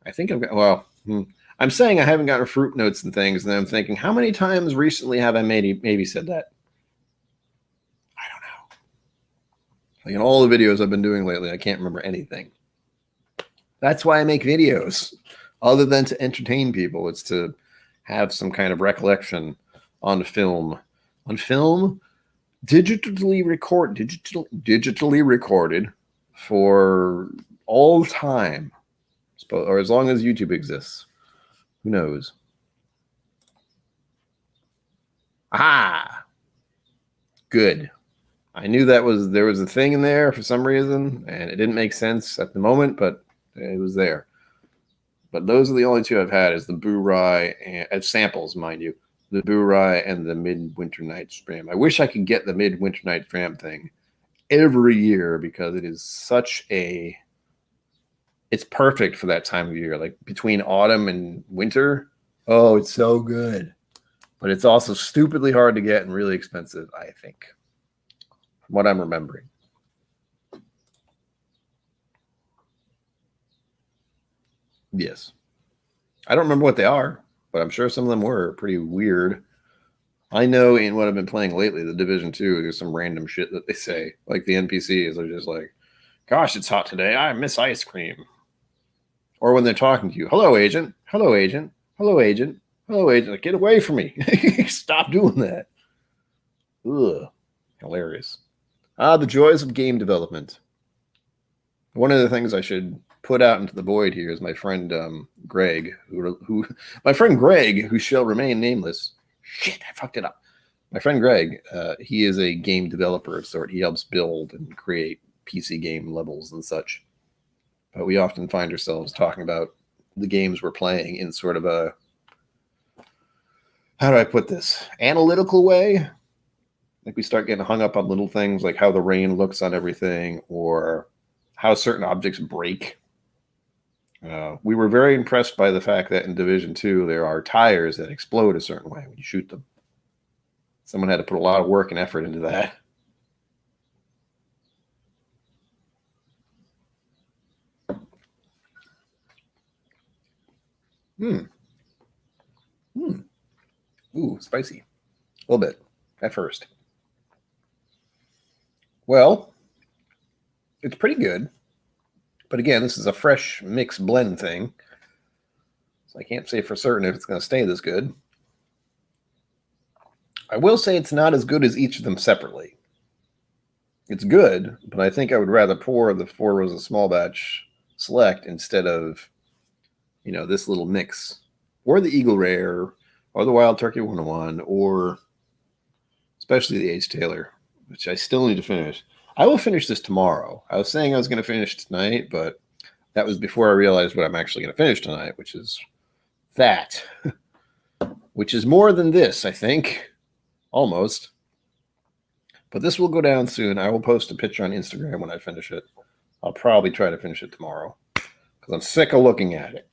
I think I've got, well, I'm saying I haven't gotten fruit notes and things, and then I'm thinking, how many times recently have I maybe said that? I don't know. Like in all the videos I've been doing lately, I can't remember anything. That's why I make videos. Other than to entertain people, it's to have some kind of recollection on film. On film, digitally recorded for all time, or as long as YouTube exists. Who knows? Ah, good. I knew there was a thing in there for some reason, and it didn't make sense at the moment, but it was there. But those are the only two I've had, is the Boo Rye, and samples, mind you, the Boo Rye and the Midwinter Night's Dram. I wish I could get the Midwinter Night's Dram thing every year, because it is it's perfect for that time of year, like between autumn and winter. Oh, it's so good. But it's also stupidly hard to get and really expensive, I think, from what I'm remembering. Yes. I don't remember what they are, but I'm sure some of them were pretty weird. I know in what I've been playing lately, the Division 2, there's some random shit that they say. Like the NPCs are just like, gosh, it's hot today. I miss ice cream. Or when they're talking to you, hello, agent. Hello, agent. Hello, agent. Hello, agent. Like, get away from me. Stop doing that. Ugh. Hilarious. The joys of game development. One of the things I should put out into the void here is my friend Greg, who shall remain nameless. Shit, I fucked it up. My friend Greg, he is a game developer of sort. He helps build and create PC game levels and such. But we often find ourselves talking about the games we're playing in sort of a, how do I put this, analytical way. Like we start getting hung up on little things like how the rain looks on everything, or how certain objects break. We were very impressed by the fact that in Division 2, there are tires that explode a certain way when you shoot them. Someone had to put a lot of work and effort into that. Ooh, spicy. A little bit at first. Well, it's pretty good. But again, this is a fresh mix blend thing. So I can't say for certain if it's going to stay this good. I will say it's not as good as each of them separately. It's good, but I think I would rather pour the Four Roses Small Batch Select instead of, this little mix. Or the Eagle Rare, or the Wild Turkey 101, or especially the H. Taylor, which I still need to finish. I will finish this tomorrow. I was saying I was going to finish tonight, but that was before I realized what I'm actually going to finish tonight, which is that. Which is more than this, I think. Almost. But this will go down soon. I will post a picture on Instagram when I finish it. I'll probably try to finish it tomorrow, because I'm sick of looking at it.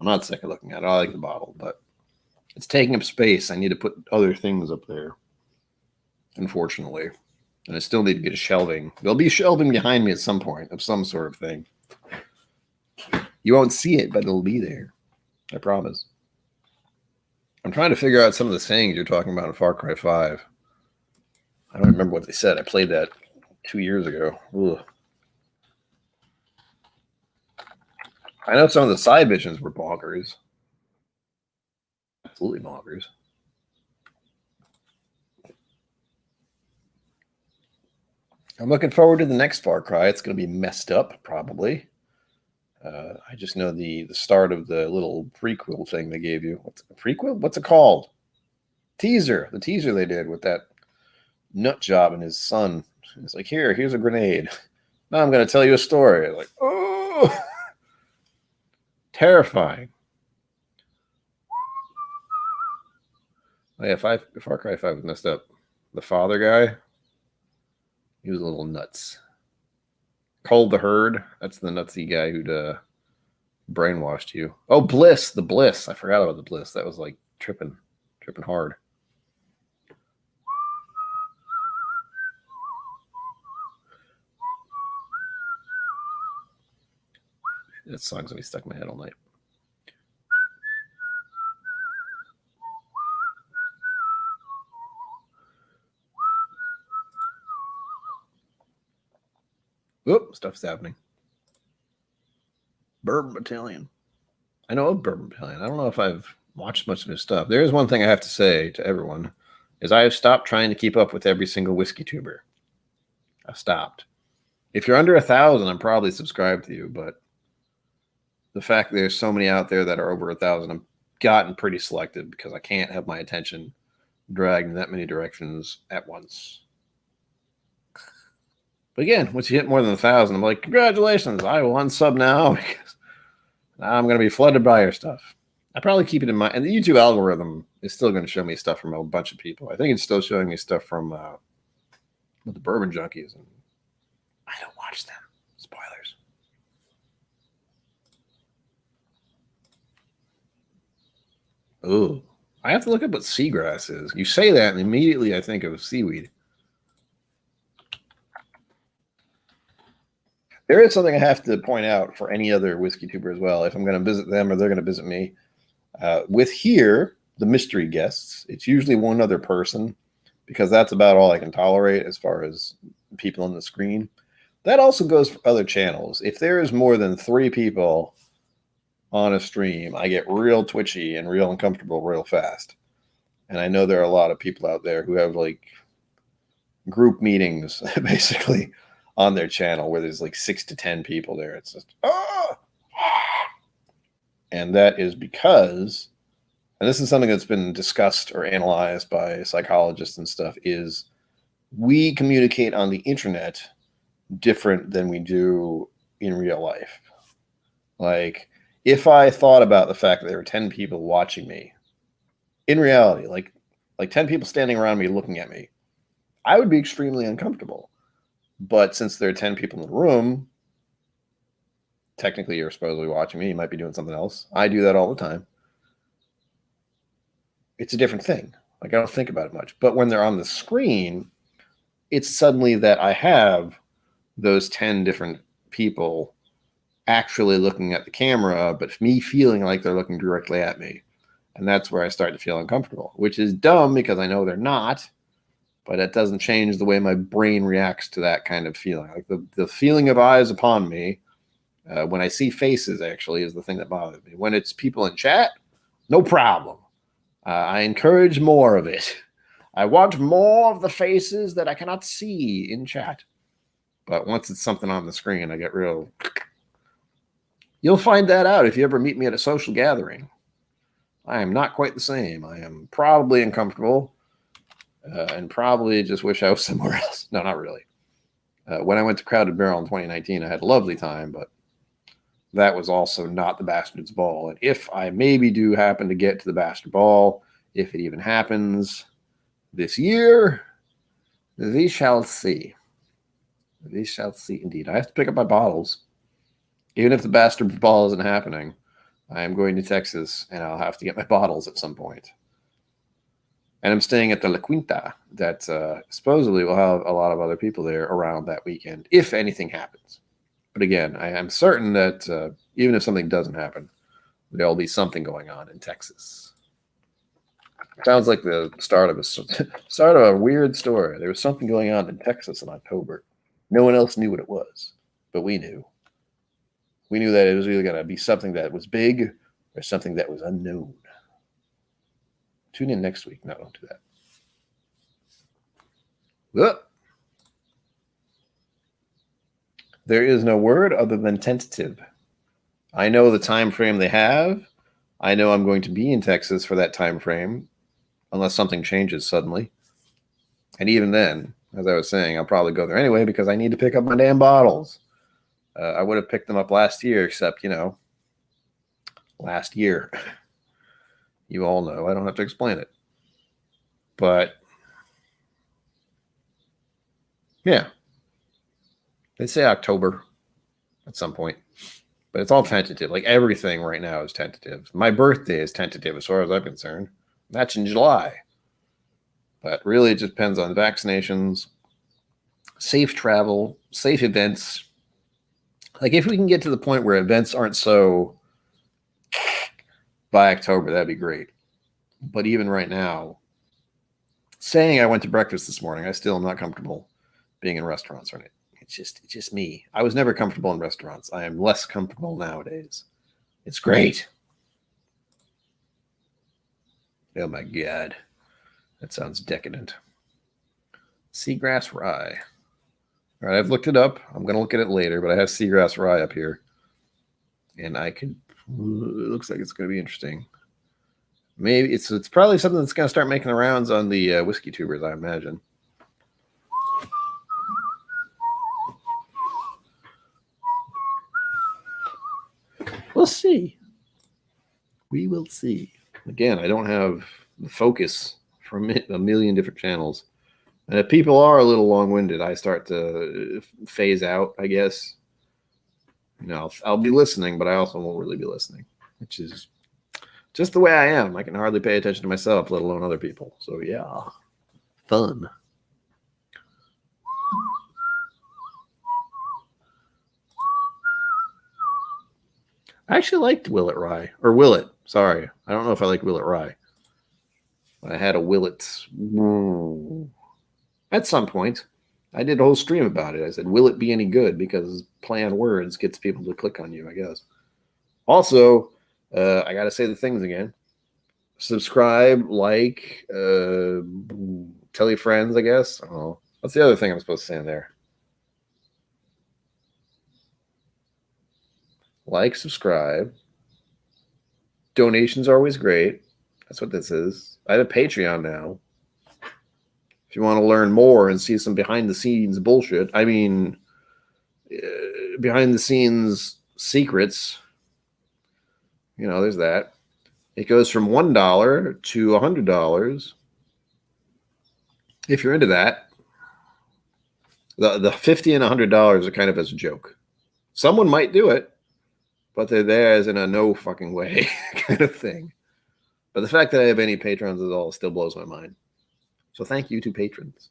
I'm not sick of looking at it. I like the bottle, but it's taking up space. I need to put other things up there, unfortunately. And I still need to get a shelving. There'll be shelving behind me at some point of some sort of thing. You won't see it, but it'll be there. I promise. I'm trying to figure out some of the sayings you're talking about in Far Cry 5. I don't remember what they said. I played that 2 years ago. Ugh. I know some of the side missions were bonkers. Absolutely bonkers. I'm looking forward to the next Far Cry. It's going to be messed up, probably. I just know the start of the little prequel thing they gave you. What's a prequel? What's it called? Teaser. The teaser they did with that nut job and his son. It's like, here's a grenade. Now I'm going to tell you a story. Like, oh, terrifying. Oh, yeah, Far Cry 5 was messed up. The father guy, he was a little nuts. Cold the Herd, that's the nutsy guy who'd brainwashed you. Oh, Bliss, the Bliss. I forgot about the Bliss. That was like tripping hard. That song's gonna be stuck in my head all night. Whoop, stuff's happening. Bourbon Battalion. I know of Bourbon Battalion. I don't know if I've watched much of his stuff. There is one thing I have to say to everyone, is I have stopped trying to keep up with every single whiskey tuber. I've stopped. If you're under 1,000, I'm probably subscribed to you, but the fact that there's so many out there that are over 1,000, I've gotten pretty selective because I can't have my attention dragged in that many directions at once. But again, once you hit more than 1,000, I'm like, congratulations, I will unsub now because I'm going to be flooded by your stuff. I probably keep it in mind. And the YouTube algorithm is still going to show me stuff from a bunch of people. I think it's still showing me stuff from the Bourbon Junkies. And I don't watch them. Spoilers. Oh, I have to look up what seagrass is. You say that, and immediately I think of seaweed. There is something I have to point out for any other whiskey tuber as well. If I'm going to visit them or they're going to visit me, with here, the mystery guests, it's usually one other person because that's about all I can tolerate as far as people on the screen. That also goes for other channels. If there is more than 3 people on a stream, I get real twitchy and real uncomfortable real fast. And I know there are a lot of people out there who have like group meetings basically on their channel where there's like 6 to 10 people there. It's just, and that is because, and this is something that's been discussed or analyzed by psychologists and stuff, is we communicate on the internet different than we do in real life. Like, if I thought about the fact that there were 10 people watching me, in reality, like 10 people standing around me looking at me, I would be extremely uncomfortable. But since there are 10 people in the room, technically you're supposedly watching me. You might be doing something else. I do that all the time. It's a different thing. Like, I don't think about it much. But when they're on the screen, it's suddenly that I have those 10 different people actually looking at the camera, but me feeling like they're looking directly at me. And that's where I start to feel uncomfortable, which is dumb because I know they're not, but it doesn't change the way my brain reacts to that kind of feeling. Like the feeling of eyes upon me, when I see faces, actually, is the thing that bothers me. When it's people in chat, no problem. I encourage more of it. I want more of the faces that I cannot see in chat. But once it's something on the screen, I get real... You'll find that out if you ever meet me at a social gathering. I am not quite the same. I am probably uncomfortable and probably just wish I was somewhere else. No, not really. When I went to Crowded Barrel in 2019, I had a lovely time, but that was also not the Bastard's Ball. And if I maybe do happen to get to the Bastard Ball, if it even happens this year, we shall see. We shall see indeed. I have to pick up my bottles. Even if the Bastard Ball isn't happening, I am going to Texas, and I'll have to get my bottles at some point. And I'm staying at the La Quinta that supposedly will have a lot of other people there around that weekend, if anything happens. But again, I am certain that even if something doesn't happen, there'll be something going on in Texas. Sounds like the start of a weird story. There was something going on in Texas in October. No one else knew what it was, but we knew. We knew that it was either going to be something that was big or something that was unknown. Tune in next week. No, don't do that. Look. There is no word other than tentative. I know the time frame they have. I know I'm going to be in Texas for that time frame, unless something changes suddenly. And even then, as I was saying, I'll probably go there anyway because I need to pick up my damn bottles. I would have picked them up last year, except, last year. You all know. I don't have to explain it. But, yeah. They say October at some point. But it's all tentative. Like, everything right now is tentative. My birthday is tentative as far as I'm concerned. That's in July. But really, it just depends on vaccinations, safe travel, safe events. Like, if we can get to the point where events aren't so by October, that'd be great. But even right now, saying I went to breakfast this morning, I still am not comfortable being in restaurants or anything. It's just me. I was never comfortable in restaurants. I am less comfortable nowadays. It's great. Oh my God. That sounds decadent. Seagrass rye. All right, I've looked it up. I'm going to look at it later, but I have seagrass rye up here. And I could, it looks like it's going to be interesting. Maybe it's probably something that's going to start making the rounds on the whiskey tubers, I imagine. We'll see. We will see. Again, I don't have the focus from a million different channels. And if people are a little long-winded, I start to phase out, I guess. You know, I'll be listening, but I also won't really be listening, which is just the way I am. I can hardly pay attention to myself, let alone other people. So, yeah, fun. I actually liked Willet Rye. Or Willet, sorry. I don't know if I like Willet Rye. I had a Willet at some point. I did a whole stream about it. I said, will it be any good? Because play on words gets people to click on you, I guess. Also, I got to say the things again. Subscribe, like, tell your friends, I guess. Oh, what's the other thing I'm supposed to say in there? Like, subscribe. Donations are always great. That's what this is. I have a Patreon now. If you want to learn more and see some behind-the-scenes bullshit, I mean, behind-the-scenes secrets, you know, there's that. It goes from $1 to $100. If you're into that, the $50 and $100 are kind of as a joke. Someone might do it, but they're there as in a no fucking way kind of thing. But the fact that I have any patrons at all still blows my mind. So thank you to patrons.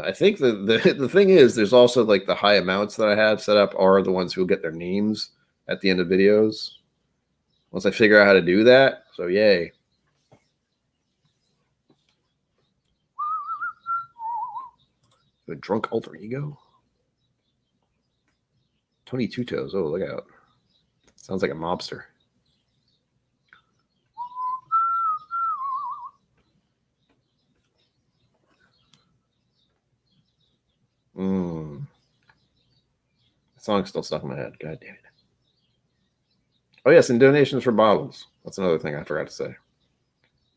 I think the thing is, there's also like the high amounts that I have set up are the ones who will get their names at the end of videos. Once I figure out how to do that, so yay. A drunk alter ego? Tony Two Toes. Oh, look out. Sounds like a mobster. The song's still stuck in my head. God damn it. Oh, yes, and donations for bottles. That's another thing I forgot to say.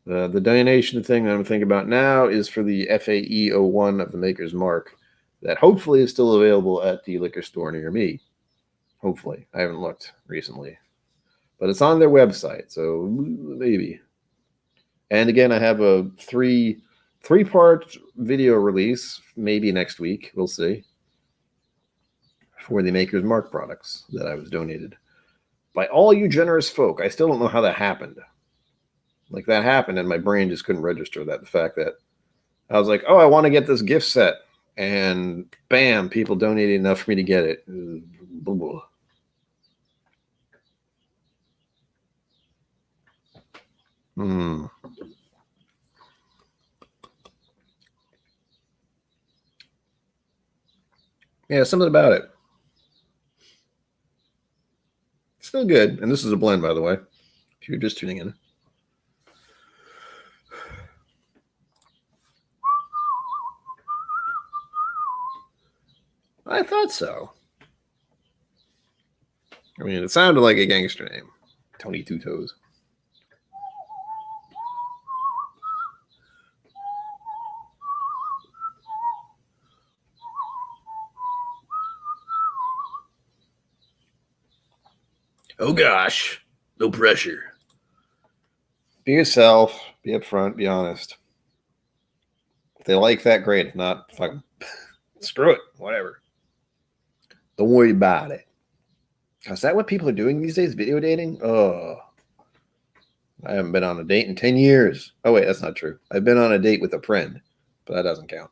The donation thing that I'm thinking about now is for the FAE01 of the Maker's Mark that hopefully is still available at the liquor store near me. Hopefully. I haven't looked recently. But it's on their website, so maybe. And again, I have a three-part video release, maybe next week. We'll see. For the Maker's Mark products that I was donated by all you generous folk. I still don't know how that happened. Like, that happened, and my brain just couldn't register that. The fact that I was like, oh, I want to get this gift set. And bam, people donated enough for me to get it. Yeah, something about it. Still good. And this is a blend, by the way, if you're just tuning in. I thought so. I mean, it sounded like a gangster name. Tony Two Toes. Oh, gosh. No pressure. Be yourself. Be upfront. Be honest. If they like that, great. If not, fuck, screw it. Whatever. Don't worry about it. Is that what people are doing these days? Video dating? Oh. I haven't been on a date in 10 years. Oh, wait, that's not true. I've been on a date with a friend, but that doesn't count.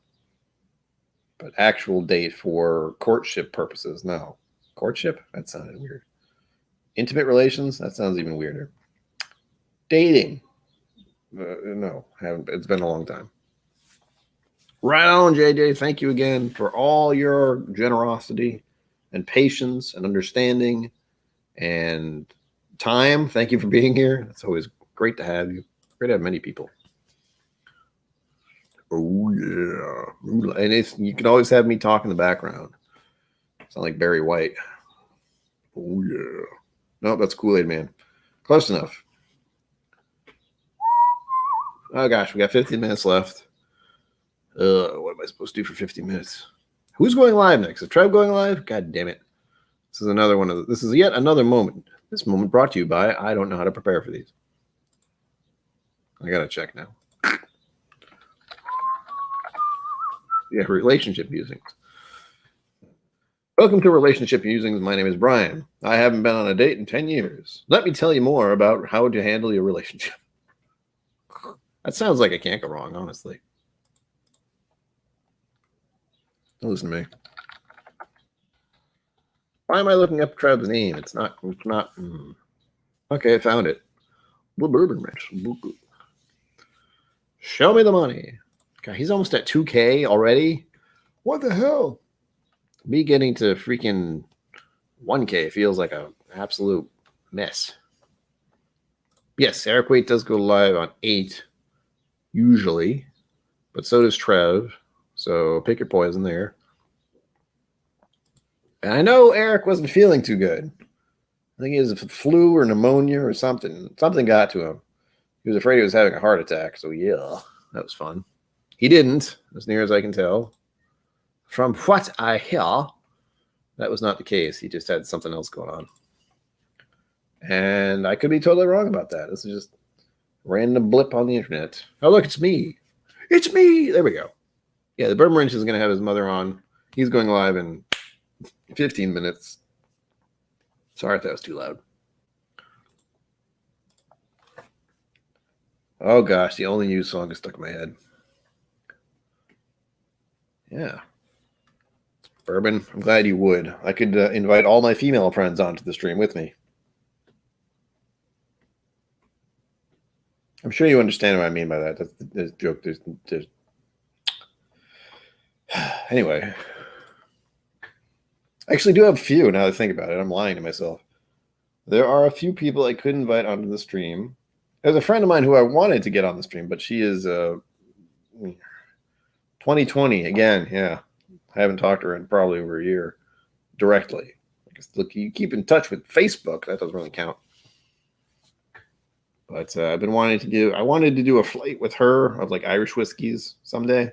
But actual date for courtship purposes, no. Courtship? That sounded weird. Intimate relations? That sounds even weirder. Dating? No, haven't. It's been a long time. Right on, JJ. Thank you again for all your generosity and patience and understanding and time. Thank you for being here. It's always great to have you. Great to have many people. Oh yeah, and you can always have me talk in the background. Sound like Barry White. Oh yeah. No, that's Kool-Aid Man. Close enough. Oh gosh, we got 15 minutes left. What am I supposed to do for 15 minutes? Who's going live next? Is Trev going live? God damn it. This is another one of this is yet another moment. This moment brought to you by I don't know how to prepare for these. I gotta check now. Yeah, relationship musings. Welcome to Relationship Musings. My name is Brian. I haven't been on a date in 10 years. Let me tell you more about how to handle your relationship. That sounds like it can't go wrong, honestly. Don't listen to me. Why am I looking up Trev's name? It's not. Okay, I found it. The Bourbon Ranch. Show me the money. God, he's almost at 2K already. What the hell? Me getting to freaking 1K feels like an absolute mess. Yes, Eric Waite does go live on 8, usually, but so does Trev. So pick your poison there. And I know Eric wasn't feeling too good. I think he has a flu or pneumonia or something. Something got to him. He was afraid he was having a heart attack. So yeah, that was fun. He didn't, as near as I can tell. From what I hear, that was not the case. He just had something else going on. And I could be totally wrong about that. This is just a random blip on the internet. Oh, look, it's me. It's me. There we go. Yeah, the Bourbon Ranch is going to have his mother on. He's going live in 15 minutes. Sorry if that was too loud. Oh, gosh, the only new song is stuck in my head. Yeah. Bourbon, I'm glad you would. I could invite all my female friends onto the stream with me. I'm sure you understand what I mean by that. That's the joke. There's... Anyway. I actually do have a few now that I think about it. I'm lying to myself. There are a few people I could invite onto the stream. There's a friend of mine who I wanted to get on the stream, but she is 2020 again. Yeah. I haven't talked to her in probably over a year directly. I guess, look, you keep in touch with Facebook. That doesn't really count. But I've been wanting to do. I wanted to do a flight with her of like Irish whiskeys someday.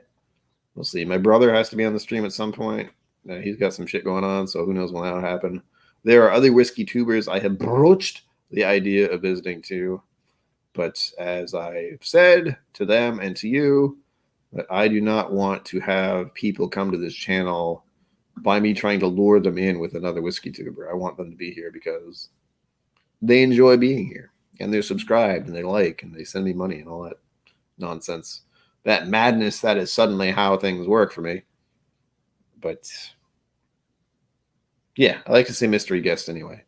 We'll see. My brother has to be on the stream at some point. He's got some shit going on, so who knows when that'll happen. There are other whiskey tubers I have broached the idea of visiting too. But as I've said to them and to you, that I do not want to have people come to this channel by me trying to lure them in with another whiskey tuber. I want them to be here because they enjoy being here and they're subscribed and they like and they send me money and all that nonsense. That madness that is suddenly how things work for me. But yeah, I like to say mystery guest anyway.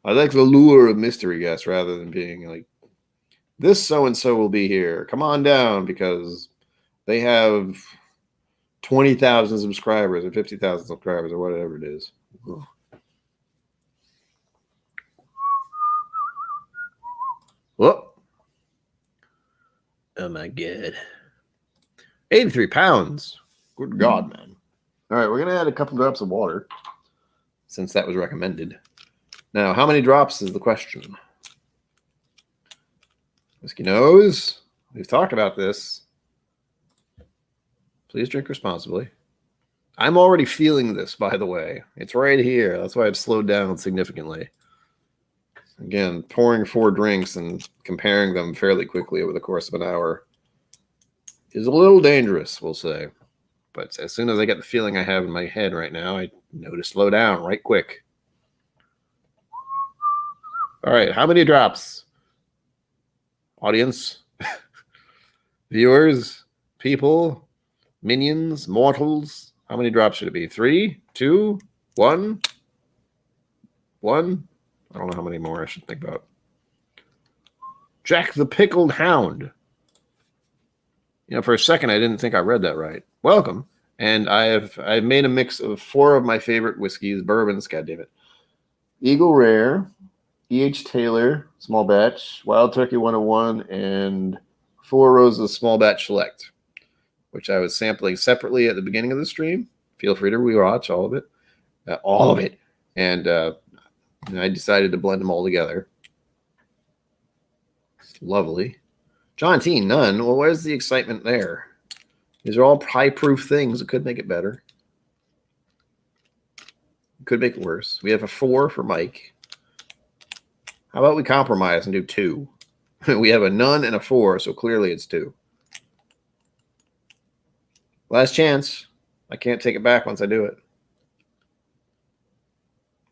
I like the lure of mystery guests rather than being like, this so-and-so will be here. Come on down because they have 20,000 subscribers or 50,000 subscribers or whatever it is. Ugh. Whoop. Oh my God. 83 pounds. Good God, man. All right, we're going to add a couple drops of water since that was recommended. Now, how many drops is the question? Whiskey nose. We've talked about this. Please drink responsibly. I'm already feeling this, by the way. It's right here. That's why I've slowed down significantly. Again, pouring 4 drinks and comparing them fairly quickly over the course of an hour is a little dangerous, we'll say. But as soon as I get the feeling I have in my head right now, I know to slow down right quick. All right, how many drops? Audience? Viewers? People? Minions? Mortals? How many drops should it be? 3? 2? 1? 1? I don't know how many more I should think about. Jack the Pickled Hound. For a second, I didn't think I read that right. Welcome. And I've made a mix of 4 of my favorite whiskeys, bourbons, God damn it. Eagle Rare, E.H. Taylor, small batch, Wild Turkey 101, and Four Roses small batch select, which I was sampling separately at the beginning of the stream. Feel free to rewatch all of it. And I decided to blend them all together. It's lovely. John T, none. Well, where's the excitement there? These are all high-proof things. It could make it better. It could make it worse. We have a 4 for Mike. How about we compromise and do 2? We have a none and a 4, so clearly it's 2. Last chance. I can't take it back once I do it.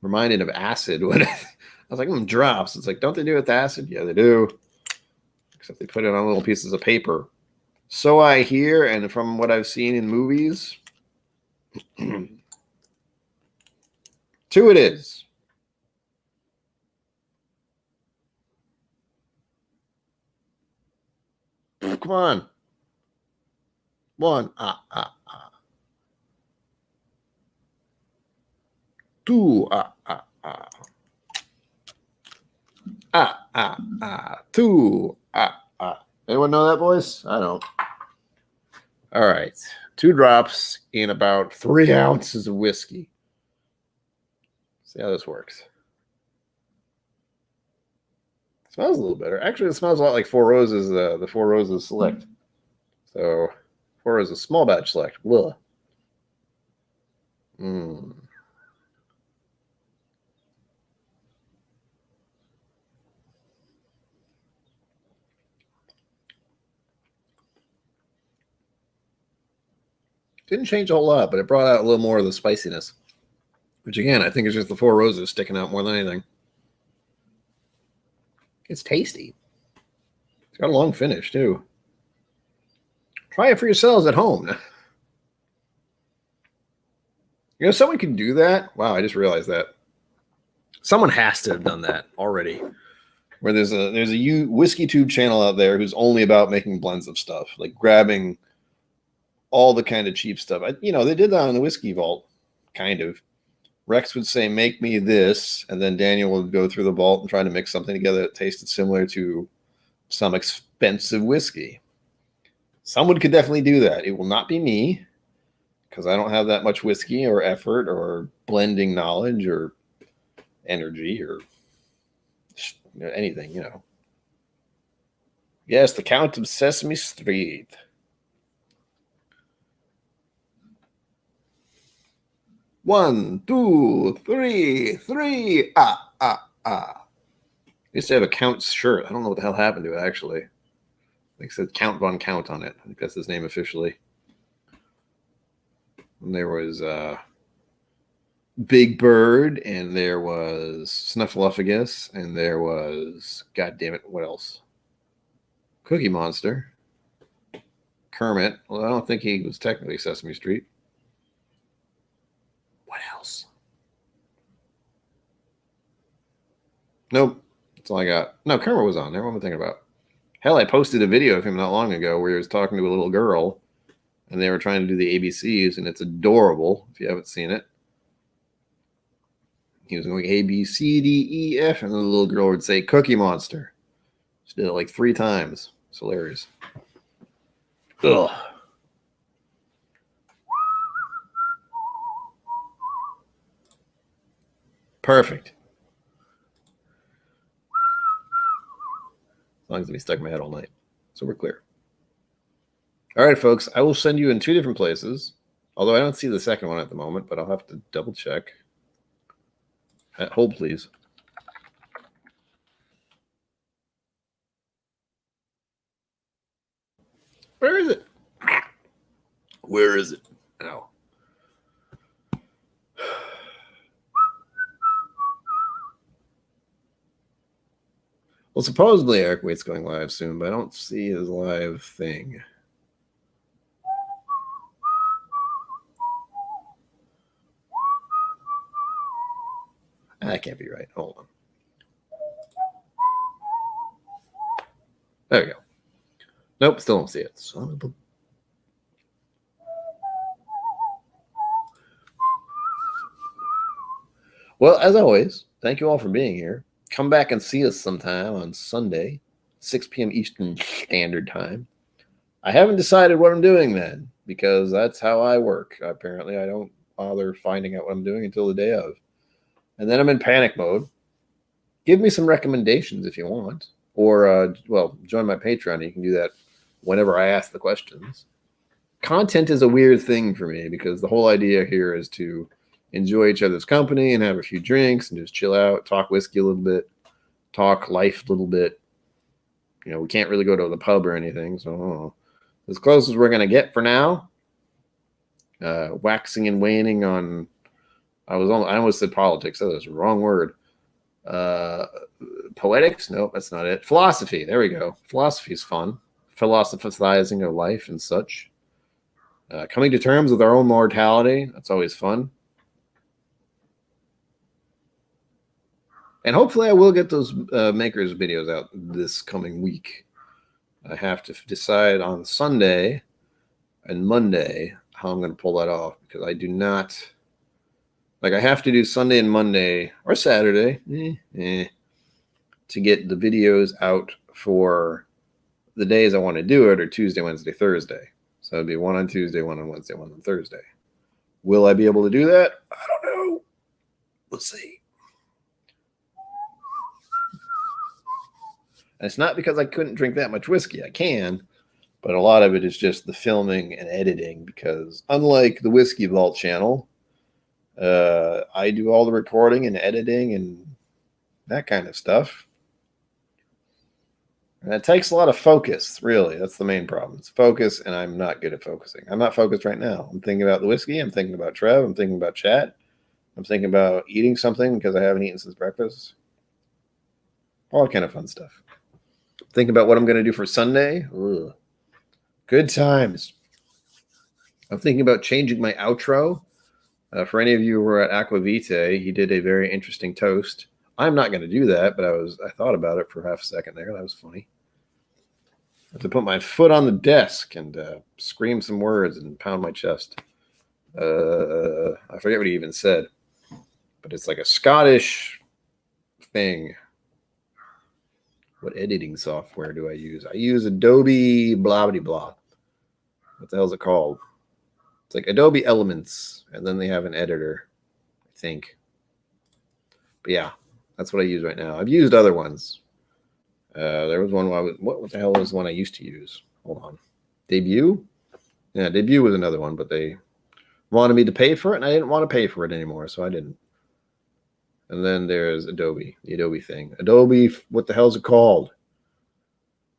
Reminded of acid when I was like, drops. It's like, don't they do it with acid? Yeah, they do. Except they put it on little pieces of paper. So I hear, and from what I've seen in movies, 2 it is. Come on. 1. 2. 2. Anyone know that voice? I don't. All right. 2 drops in about 3 ounces of whiskey. See how this works. It smells a little better. Actually, it smells a lot like Four Roses, the Four Roses Select. So, Four Roses Small Batch Select. Blah. Didn't change a whole lot, but it brought out a little more of the spiciness. Which, again, I think is just the Four Roses sticking out more than anything. It's tasty. It's got a long finish, too. Try it for yourselves at home. Someone can do that. Wow, I just realized that. Someone has to have done that already. Where there's a whiskey tube channel out there who's only about making blends of stuff, like grabbing all the kind of cheap stuff. They did that on the Whiskey Vault, kind of. Rex would say, make me this, and then Daniel would go through the vault and try to mix something together that tasted similar to some expensive whiskey. Someone could definitely do that. It will not be me, because I don't have that much whiskey or effort or blending knowledge or energy or anything, Yes, the Count of Sesame Street. One, two, three. I used to have a Count's shirt. I don't know what the hell happened to it, actually. It said Count Von Count on it. I think that's his name officially. And there was Big Bird, and there was Snuffleupagus, and there was, God damn it, what else? Cookie Monster. Kermit. Well, I don't think he was technically Sesame Street. What else? Nope. That's all I got. No, Kermit was on there. What am I thinking about? Hell, I posted a video of him not long ago where he was talking to a little girl, and they were trying to do the ABCs, and it's adorable if you haven't seen it. He was going A, B, C, D, E, F, and the little girl would say Cookie Monster. She did it like 3 times. It's hilarious. Ugh. Perfect. As long as it be stuck in my head all night. So we're clear. All right, folks. I will send you in 2 different places. Although I don't see the second one at the moment, but I'll have to double check. Hold, please. Where is it? Where is it? Ow. Well, supposedly Eric Waite's going live soon, but I don't see his live thing. That can't be right. Hold on. There we go. Nope, still don't see it. Son of a Well, as always, thank you all for being here. Come back and see us sometime on Sunday, 6 p.m. Eastern Standard Time. I haven't decided what I'm doing then, because that's how I work. Apparently, I don't bother finding out what I'm doing until the day of. And then I'm in panic mode. Give me some recommendations if you want. Or, join my Patreon. You can do that whenever I ask the questions. Content is a weird thing for me because the whole idea here is to enjoy each other's company and have a few drinks and just chill out, talk whiskey a little bit, talk life a little bit. We can't really go to the pub or anything, so as close as we're going to get for now. Waxing and waning on, I almost said politics. That was the wrong word. Poetics? Nope, that's not it. Philosophy. There we go. Philosophy is fun. Philosophizing of life and such. Coming to terms with our own mortality. That's always fun. And hopefully I will get those makers videos out this coming week. I have to decide on Sunday and Monday how I'm going to pull that off, because I do not, I have to do Sunday and Monday or Saturday to get the videos out for the days I want to do it, or Tuesday, Wednesday, Thursday. So it'd be one on Tuesday, one on Wednesday, one on Thursday. Will I be able to do that? I don't know. We'll see. And it's not because I couldn't drink that much whiskey. I can, but a lot of it is just the filming and editing, because unlike the Whiskey Vault channel, I do all the recording and editing and that kind of stuff. And it takes a lot of focus, really. That's the main problem. It's focus, and I'm not good at focusing. I'm not focused right now. I'm thinking about the whiskey. I'm thinking about Trev. I'm thinking about chat. I'm thinking about eating something because I haven't eaten since breakfast. All kind of fun stuff. Thinking about what I'm going to do for Sunday. Ugh. Good times. I'm thinking about changing my outro. For any of you who were at Aquavitae, he did a very interesting toast. I'm not going to do that, but I thought about it for half a second there. That was funny. I have to put my foot on the desk and scream some words and pound my chest. I forget what he even said, but it's like a Scottish thing. What editing software do I use? I use Adobe blah blah blah. What the hell is it called? It's like Adobe Elements, and then they have an editor, I think. But yeah, that's what I use right now. I've used other ones. There was one what the hell was the one I used to use? Hold on. Debut? Yeah, Debut was another one, but they wanted me to pay for it, and I didn't want to pay for it anymore, so I didn't. And then there's Adobe, the Adobe thing. Adobe, what the hell is it called?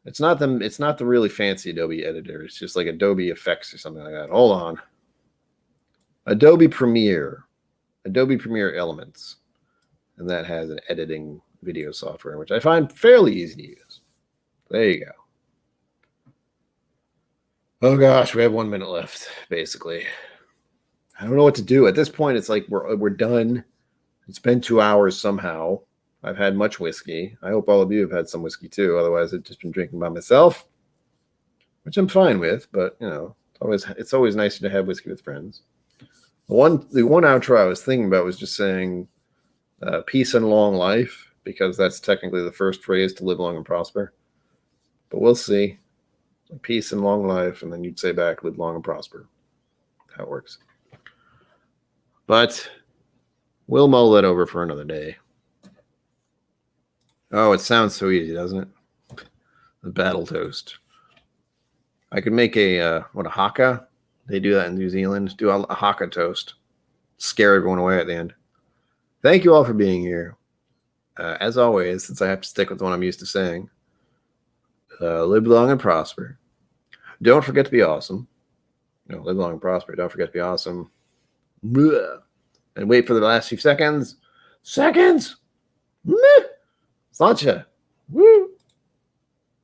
It's not the really fancy Adobe editor. It's just like Adobe Effects or something like that. Hold on. Adobe Premiere Elements. And that has an editing video software, which I find fairly easy to use. There you go. Oh gosh, we have 1 minute left, basically. I don't know what to do. At this point, it's like we're done. It's been 2 hours somehow. I've had much whiskey. I hope all of you have had some whiskey too. Otherwise, I've just been drinking by myself, which I'm fine with. But it's always nicer to have whiskey with friends. The one outro I was thinking about was just saying peace and long life, because that's technically the first phrase to live long and prosper. But we'll see. Peace and long life, and then you'd say back, live long and prosper. How it works. But we'll mull that over for another day. Oh, it sounds so easy, doesn't it? The battle toast. I could make a haka? They do that in New Zealand. Do a haka toast. Scare everyone away at the end. Thank you all for being here. As always, since I have to stick with what I'm used to saying, live long and prosper. Don't forget to be awesome. Live long and prosper. Don't forget to be awesome. And wait for the last few seconds. Seconds! Sláinte.